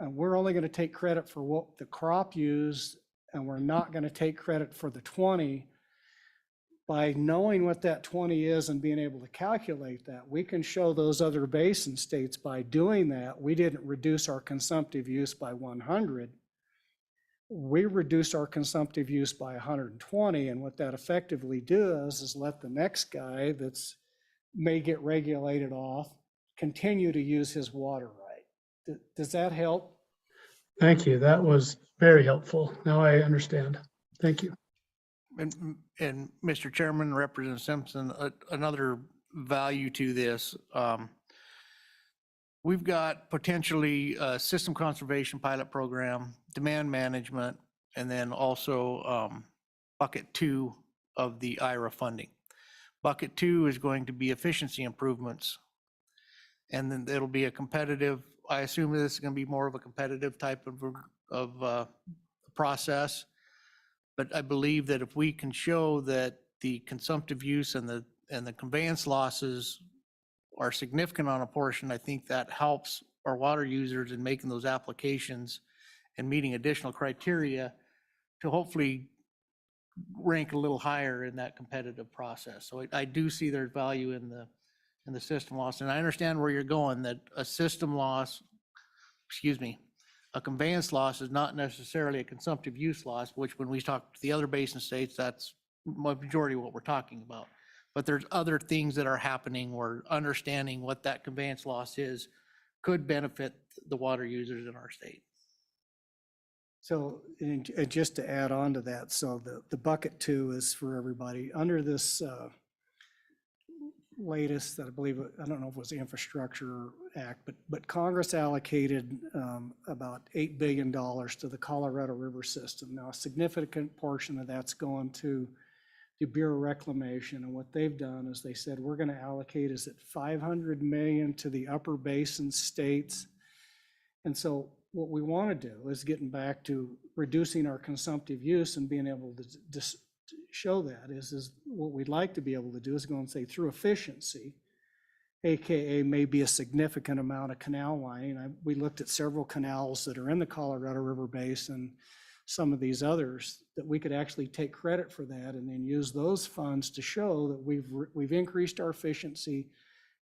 and we're only going to take credit for what the crop used, and we're not going to take credit for the 20. By knowing what that 20 is and being able to calculate that, we can show those other basin states by doing that, we didn't reduce our consumptive use by 100. We reduced our consumptive use by 120, and what that effectively does is let the next guy that's may get regulated off continue to use his water right. Does that help? Thank you. That was very helpful. Now I understand. Thank you. And Mr. Chairman, Representative Simpson, another value to this, we've got potentially a system conservation pilot program, demand management, and then also bucket 2 of the IRA funding. Bucket 2 is going to be efficiency improvements. And then it'll be a competitive, I assume this is going to be more of a competitive type of process. But I believe that if we can show that the consumptive use and the conveyance losses are significant on a portion, I think that helps our water users in making those applications and meeting additional criteria to hopefully rank a little higher in that competitive process. So I do see there's value in the system loss. And I understand where you're going, that a system loss, a conveyance loss is not necessarily a consumptive use loss, which when we talk to the other basin states, that's majority of what we're talking about. But there's other things that are happening where understanding what that conveyance loss is could benefit the water users in our state. So, and just to add on to that, so the bucket 2 is for everybody under this latest, that I believe, I don't know if it was the Infrastructure Act, but Congress allocated about $8 billion to the Colorado River system. Now, a significant portion of that's going to the Bureau of Reclamation, and what they've done is they said, we're going to allocate, is it $500 million to the upper basin states? And so what we want to do is getting back to reducing our consumptive use and being able to show that is what we'd like to be able to do is go and say through efficiency, AKA maybe a significant amount of canal lining. We looked at several canals that are in the Colorado River Basin, some of these others, that we could actually take credit for that and then use those funds to show that we've increased our efficiency,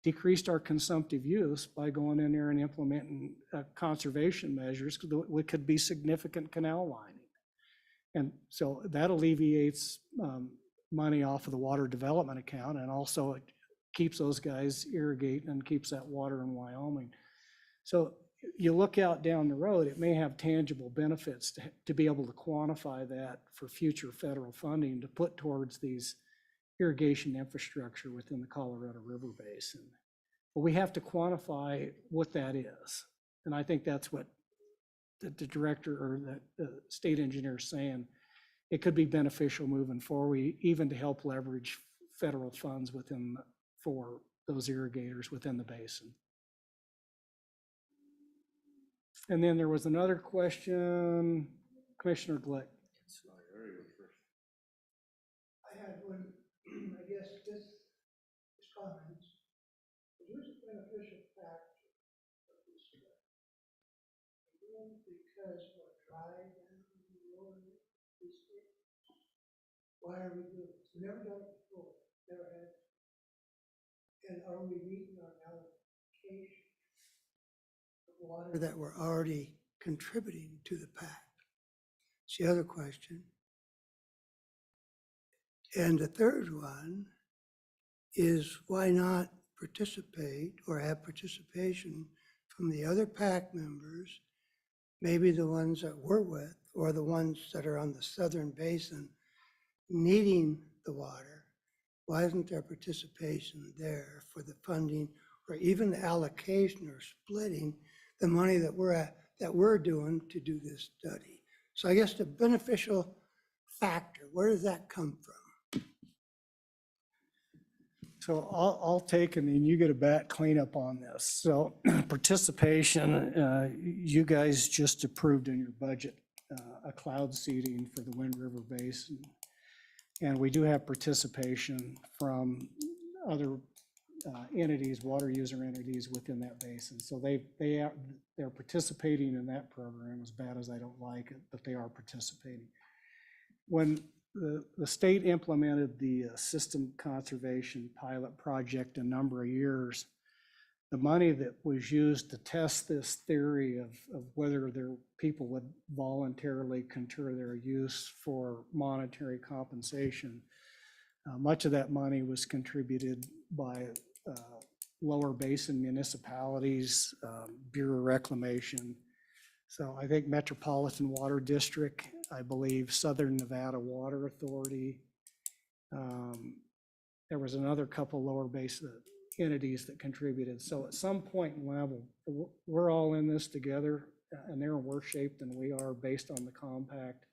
decreased our consumptive use by going in there and implementing conservation measures. It could be significant canal lining. And so that alleviates money off of the water development account, and also it keeps those guys irrigating and keeps that water in Wyoming. So you look out down the road, it may have tangible benefits to be able to quantify that for future federal funding to put towards these irrigation infrastructure within the Colorado River Basin. But we have to quantify what that is. And I think that's what the director or the state engineer is saying. It could be beneficial moving forward, even to help leverage federal funds for those irrigators within the basin. And then there was another question, Commissioner Glick. I had one, I guess this comments. Who's a beneficial factor of this stuff? Again, because we're dry down in the lower district. Why are we doing this? We've never done it before, never had. And are we meeting our allocation of water that we're already contributing to the pact? It's the other question. And the third one is why not participate or have participation from the other PAC members, maybe the ones that we're with or the ones that are on the southern basin needing the water. Why isn't there participation there for the funding or even the allocation or splitting the money that we're doing to do this study? So I guess the beneficial factor, where does that come from? So I'll take, and then you get a back cleanup on this. So participation, you guys just approved in your budget a cloud seeding for the Wind River Basin. And we do have participation from other entities, water user entities within that basin. So they're participating in that program, as bad as I don't like it, but they are participating. When the state implemented the system conservation pilot project a number of years, the money that was used to test this theory of whether people would voluntarily concur their use for monetary compensation, much of that money was contributed by lower basin municipalities, Bureau of Reclamation. So I think Metropolitan Water District, I believe Southern Nevada Water Authority. There was another couple lower basin entities that contributed. So at some point in level, we're all in this together, and they're in worse shape than we are based on the compact.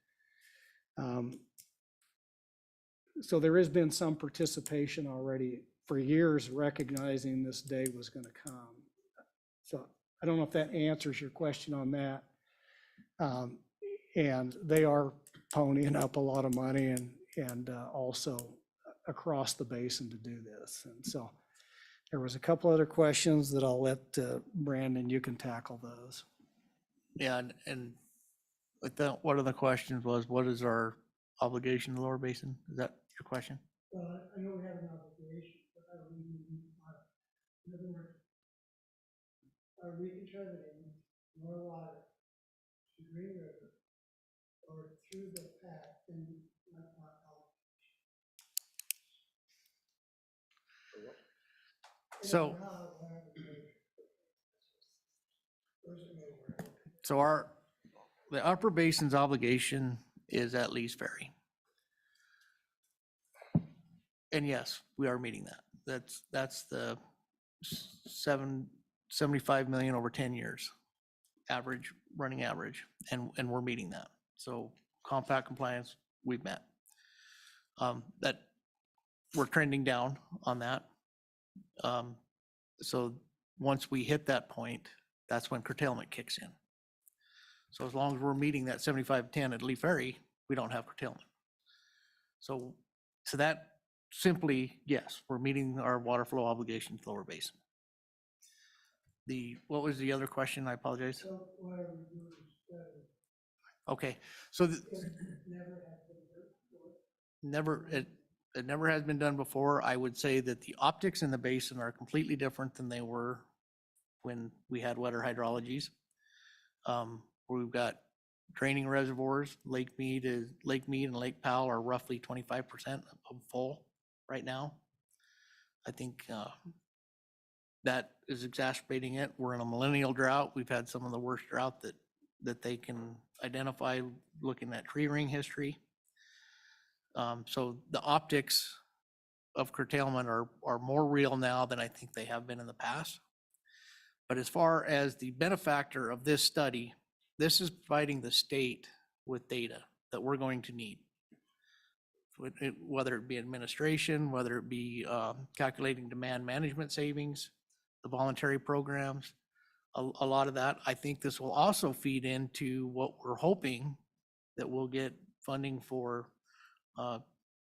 So there has been some participation already for years, recognizing this day was going to come. So I don't know if that answers your question on that. And they are ponying up a lot of money and also across the basin to do this. And so there was a couple other questions that I'll let Brandon, you can tackle those. Yeah, and one of the questions was, what is our obligation to Lower Basin? Is that your question? Well, I know we have an obligation, but I don't mean, in other words, are we contributing more water to Green River or through the pack than not So, the Upper Basin's obligation is at Lee's Ferry. And yes, we are meeting that. That's the 75 million over 10 years, running average, and we're meeting that. So compact compliance, we've met. That we're trending down on that. So once we hit that point, that's when curtailment kicks in. So as long as we're meeting that 75-10 at Lee Ferry, we don't have curtailment. So that simply, yes, we're meeting our water flow obligations, Lower Basin. What was the other question? I apologize. So what are we doing instead? Okay, so it never has been done before. I would say that the optics in the basin are completely different than they were when we had wetter hydrologies. We've got draining reservoirs. Lake Mead and Lake Powell are roughly 25% of full right now. I think that is exacerbating it. We're in a millennial drought. We've had some of the worst drought that they can identify looking at tree ring history. So the optics of curtailment are more real now than I think they have been in the past. But as far as the benefactor of this study, this is providing the state with data that we're going to need. Whether it be administration, whether it be calculating demand management savings, the voluntary programs, a lot of that. I think this will also feed into what we're hoping that we'll get funding for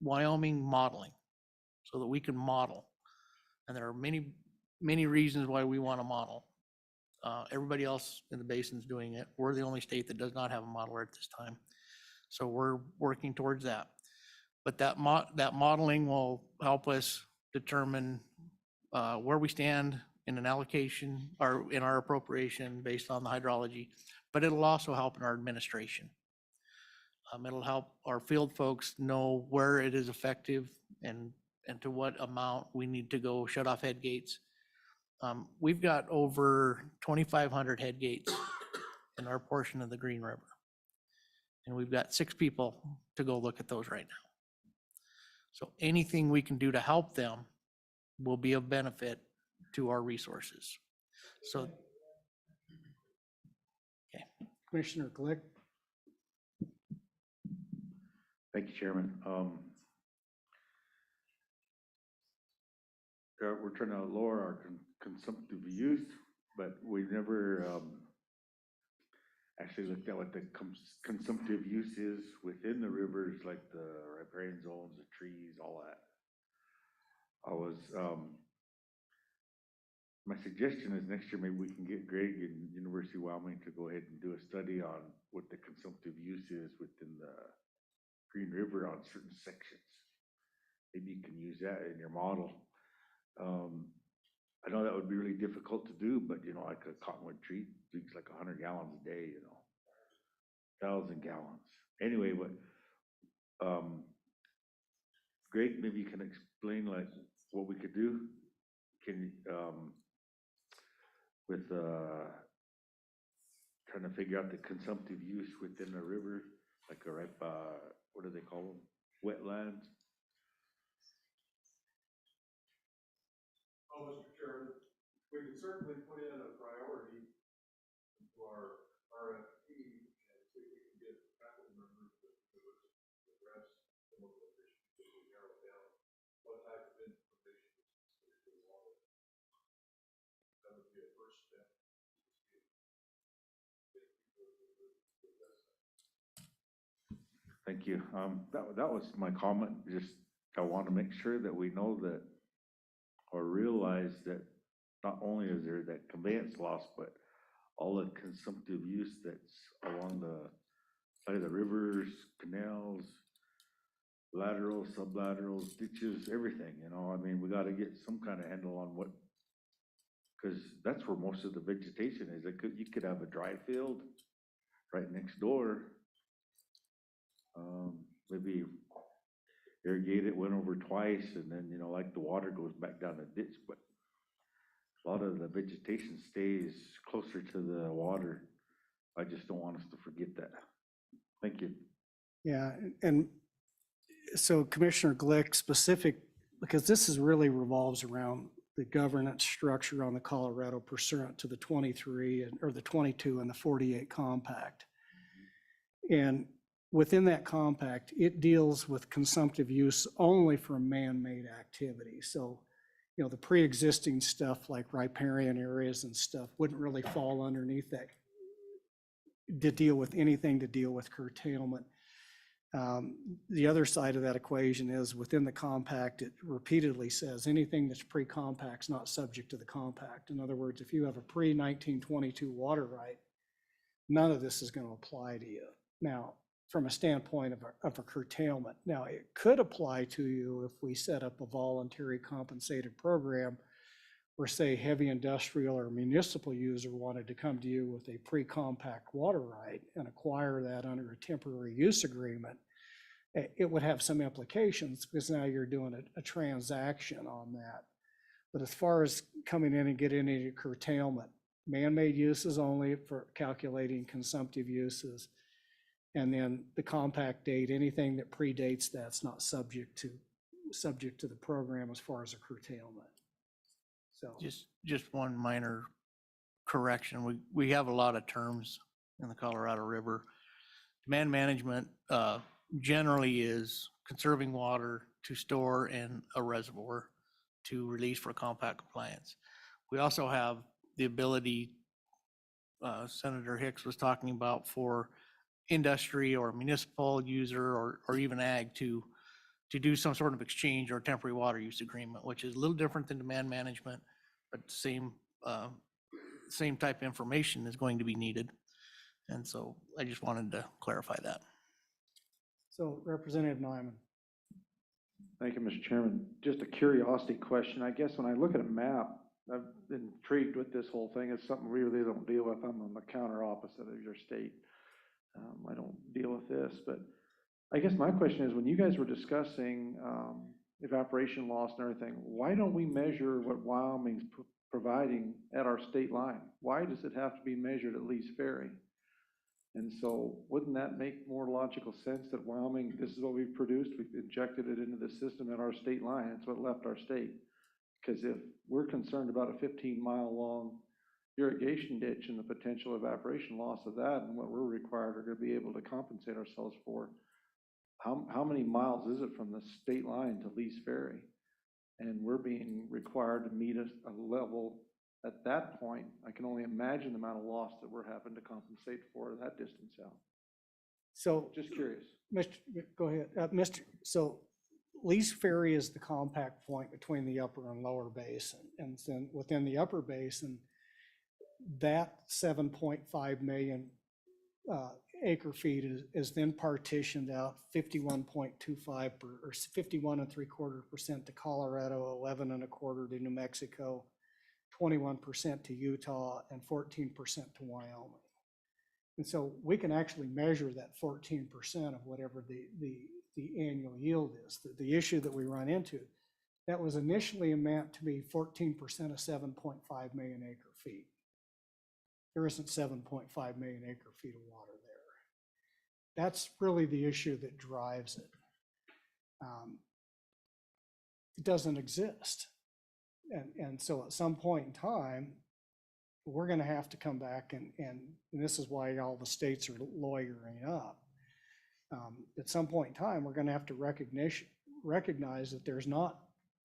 Wyoming modeling, so that we can model. And there are many, many reasons why we want to model. Everybody else in the basin's doing it. We're the only state that does not have a modeler at this time. So we're working towards that. But that modeling will help us determine where we stand in an allocation or in our appropriation based on the hydrology, but it'll also help in our administration. It'll help our field folks know where it is effective and to what amount we need to go shut off head gates. We've got over 2,500 head gates in our portion of the Green River. And we've got 6 people to go look at those right now. So anything we can do to help them will be of benefit to our resources. So, okay. Commissioner Glick. Thank you, Chairman. We're trying to lower our consumptive use, but we've never actually looked at what the consumptive use is within the rivers, like the riparian zones, the trees, all that. I was my suggestion is next year, maybe we can get Greg and University of Wyoming to go ahead and do a study on what the consumptive use is within the Green River on certain sections. Maybe you can use that in your model. I know that would be really difficult to do, but like a cottonwood tree drinks like 100 gallons a day, 1,000 gallons. Anyway, but Greg, maybe you can explain like what we could do. Can with trying to figure out the consumptive use within the river, like a what do they call them? Wetlands. Oh, Mr. Chairman, we can certainly put in a priority to our RFP and see if we can get faculty members to address some of the issues that we narrow down. What type of information is specifically wanted? That would be a first step. Thank you. That was my comment. Just I want to make sure that we know that or realize that not only is there that conveyance loss, but all the consumptive use that's along the side of the rivers, canals, laterals, sublaterals, ditches, everything. I mean, we got to get some kind of handle on what, because that's where most of the vegetation is. You could have a dry field right next door. Maybe irrigate it, went over twice, and then, like the water goes back down the ditch, but a lot of the vegetation stays closer to the water. I just don't want us to forget that. Thank you. Yeah, and so Commissioner Glick specific, because this is really revolves around the governance structure on the Colorado pursuant to the 23 or the 22 and the 48 compact. And within that compact, it deals with consumptive use only for man-made activity. So, the pre-existing stuff like riparian areas and stuff wouldn't really fall underneath that to deal with anything to deal with curtailment. The other side of that equation is within the compact, it repeatedly says anything that's pre-compact is not subject to the compact. In other words, if you have a pre-1922 water right, none of this is going to apply to you. Now, from a standpoint of a curtailment. Now, it could apply to you if we set up a voluntary compensated program where, say, heavy industrial or municipal user wanted to come to you with a pre-compact water right and acquire that under a temporary use agreement. It would have some implications because now you're doing a transaction on that. But as far as coming in and getting into curtailment, man-made uses only for calculating consumptive uses. And then the compact date, anything that predates that's not subject to the program as far as a curtailment. So Just one minor correction. We have a lot of terms in the Colorado River. Demand management generally is conserving water to store in a reservoir to release for compact compliance. We also have the ability, Senator Hicks was talking about, for industry or municipal user or even ag to do some sort of exchange or temporary water use agreement, which is a little different than demand management, but same type of information is going to be needed. And so I just wanted to clarify that. So Representative Nyman. Thank you, Mr. Chairman. Just a curiosity question. I guess when I look at a map, I've been intrigued with this whole thing. It's something we really don't deal with. I'm on the counter opposite of your state. I don't deal with this, but I guess my question is, when you guys were discussing evaporation loss and everything, why don't we measure what Wyoming's providing at our state line? Why does it have to be measured at Lee's Ferry? And so wouldn't that make more logical sense that Wyoming, this is what we've produced, we've injected it into the system at our state line, it's what left our state. Because if we're concerned about a 15-mile long irrigation ditch and the potential evaporation loss of that, and what we're required are going to be able to compensate ourselves for, how many miles is it from the state line to Lee's Ferry? And we're being required to meet a level at that point. I can only imagine the amount of loss that we're having to compensate for that distance out. So Just curious. Go ahead. So Lee's Ferry is the compact point between the upper and lower basin. And then within the upper basin, that 7.5 million acre feet is then partitioned out 51.25 or 51.75% to Colorado, 11.25 to New Mexico, 21% to Utah, and 14% to Wyoming. And so we can actually measure that 14% of whatever the annual yield is. The issue that we run into, that was initially meant to be 14% of 7.5 million acre feet. There isn't 7.5 million acre feet of water there. That's really the issue that drives it. It doesn't exist. And so at some point in time, we're going to have to come back and this is why all the states are lawyering up. At some point in time, we're going to have to recognize that there's not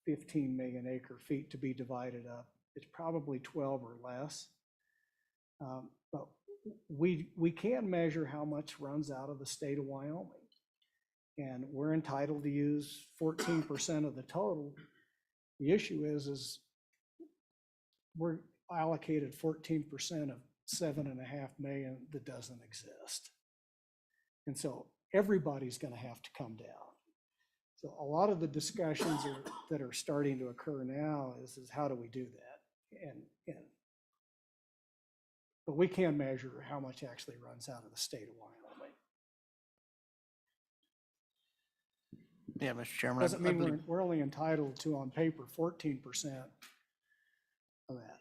15 million acre feet to be divided up. It's probably 12 or less. But we can measure how much runs out of the state of Wyoming. And we're entitled to use 14% of the total. The issue is we're allocated 14% of 7.5 million that doesn't exist. And so everybody's going to have to come down. So a lot of the discussions that are starting to occur now is how do we do that? But we can measure how much actually runs out of the state of Wyoming. Yeah, Mr. Chairman. Doesn't mean we're only entitled to, on paper, 14% of that.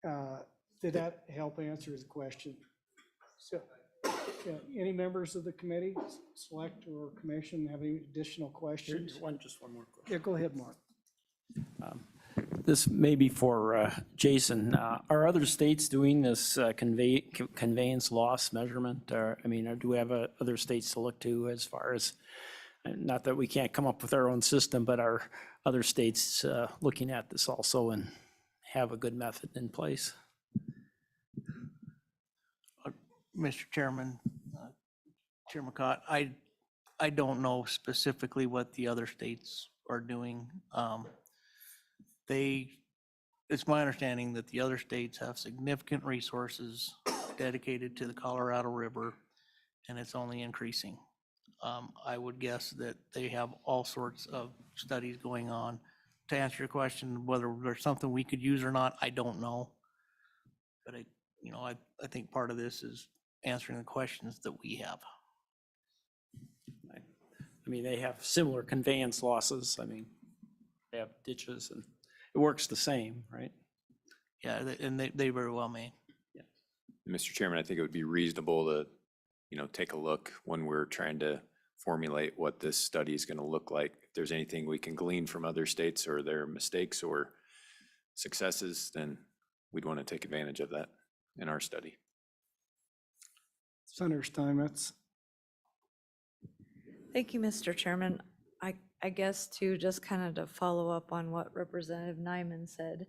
Yeah. Did that help answer his question? So, any members of the committee, select or commission, have any additional questions? Just one more question. Yeah, go ahead, Mark. This may be for Jason. Are other states doing this conveyance loss measurement? Or, I mean, do we have other states to look to as far as, not that we can't come up with our own system, but are other states looking at this also and have a good method in place? Mr. Chairman, Chair McCott, I don't know specifically what the other states are doing. It's my understanding that the other states have significant resources dedicated to the Colorado River, and it's only increasing. I would guess that they have all sorts of studies going on. To answer your question, whether there's something we could use or not, I don't know. But I think part of this is answering the questions that we have. I mean, they have similar conveyance losses. I mean, they have ditches and it works the same, right? Yeah, and they very well may. Yeah. Mr. Chairman, I think it would be reasonable to, take a look when we're trying to formulate what this study is going to look like. If there's anything we can glean from other states or their mistakes or successes, then we'd want to take advantage of that in our study. Senator Steinmetz. Thank you, Mr. Chairman. I guess to just kind of to follow up on what Representative Nyman said.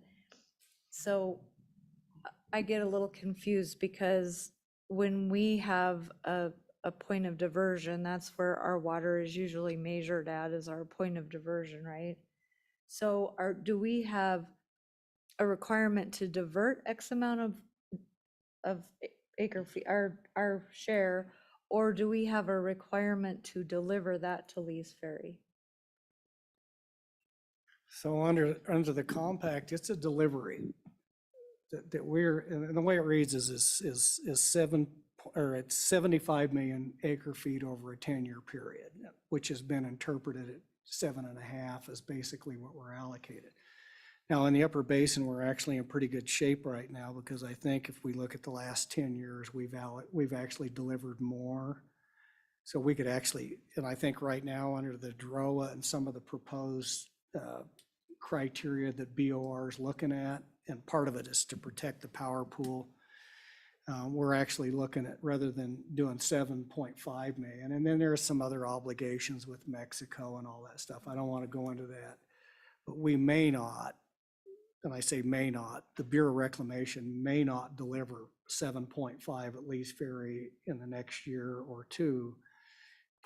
So I get a little confused because when we have a point of diversion, that's where our water is usually measured at, is our point of diversion, right? So do we have a requirement to divert X amount of acre feet, our share, or do we have a requirement to deliver that to Lee's Ferry? So under the compact, it's a delivery that we're, and the way it reads is 75 million acre feet over a 10-year period, which has been interpreted at 7.5 as basically what we're allocated. Now in the upper basin, we're actually in pretty good shape right now because I think if we look at the last 10 years, we've actually delivered more. So we could actually, and I think right now under the DROA and some of the proposed criteria that BOR is looking at, and part of it is to protect the power pool. We're actually looking at, rather than doing 7.5 million, and then there are some other obligations with Mexico and all that stuff. I don't want to go into that, but we may not and I say may not, the Bureau of Reclamation may not deliver 7.5 at least ferry in the next year or two.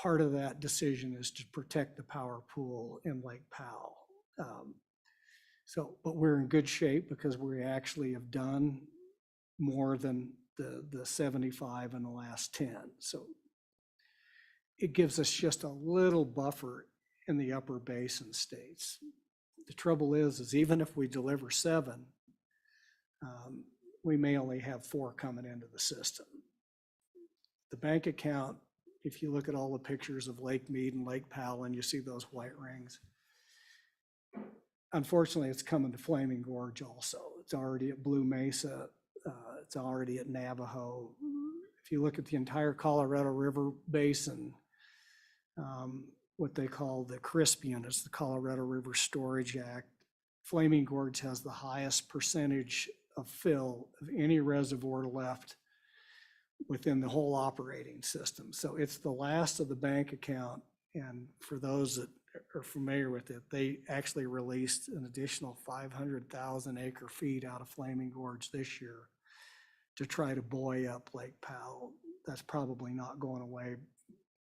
Part of that decision is to protect the power pool in Lake Powell. But we're in good shape because we actually have done more than the 75 in the last 10. So it gives us just a little buffer in the upper basin states. The trouble is even if we deliver 7, we may only have 4 coming into the system. The bank account, if you look at all the pictures of Lake Mead and Lake Powell and you see those white rings, unfortunately, it's coming to Flaming Gorge also. It's already at Blue Mesa. It's already at Navajo. If you look at the entire Colorado River Basin, what they call the Crispian is the Colorado River Storage Act. Flaming Gorge has the highest percentage of fill of any reservoir left within the whole operating system. So it's the last of the bank account. And for those that are familiar with it, they actually released an additional 500,000 acre feet out of Flaming Gorge this year to try to buoy up Lake Powell. That's probably not going away,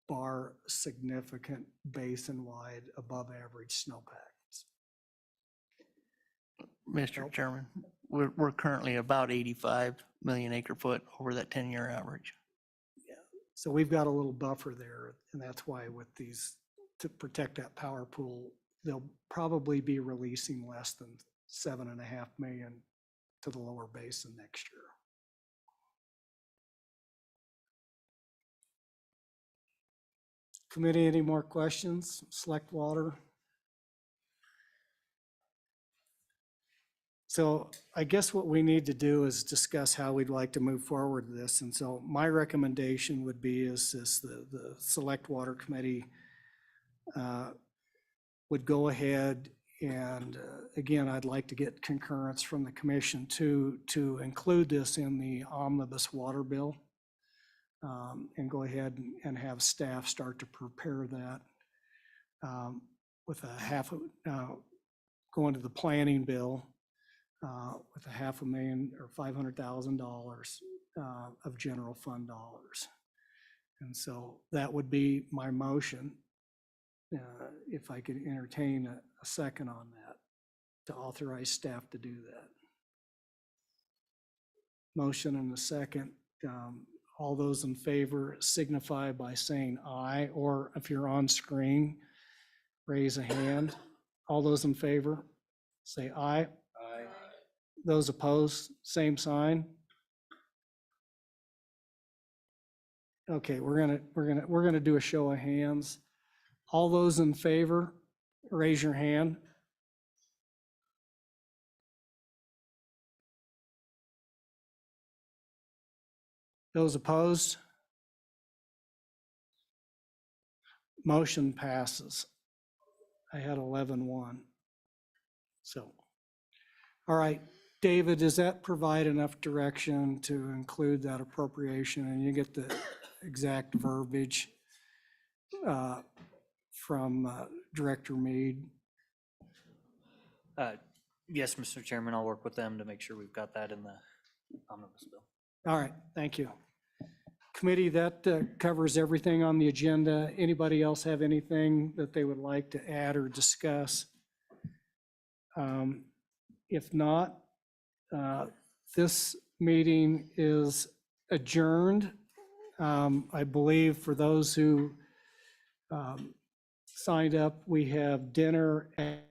bar significant basin-wide above average snowpacks. Mr. Chairman, we're currently about 85 million acre foot over that 10-year average. Yeah, so we've got a little buffer there, and that's why with these, to protect that power pool, they'll probably be releasing less than 7.5 million to the lower basin next year. Committee, any more questions? Select water. So I guess what we need to do is discuss how we'd like to move forward with this. And so my recommendation would be is the Select Water Committee would go ahead and again, I'd like to get concurrence from the commission to include this in the omnibus water bill and go ahead and have staff start to prepare that with going to the planning bill with $500,000 or $500,000 of general fund dollars. And so that would be my motion. If I could entertain a second on that, to authorize staff to do that. Motion and a second. All those in favor signify by saying aye, or if you're on screen, raise a hand. All those in favor, say aye. Aye. Those opposed, same sign. Okay, we're gonna do a show of hands. All those in favor, raise your hand. Those opposed? Motion passes. I had 11-1. So, all right, David, does that provide enough direction to include that appropriation and you get the exact verbiage from Director Mead? Yes, Mr. Chairman, I'll work with them to make sure we've got that in the omnibus bill. All right, thank you. Committee, that covers everything on the agenda. Anybody else have anything that they would like to add or discuss? If not, this meeting is adjourned. I believe for those who signed up, we have dinner at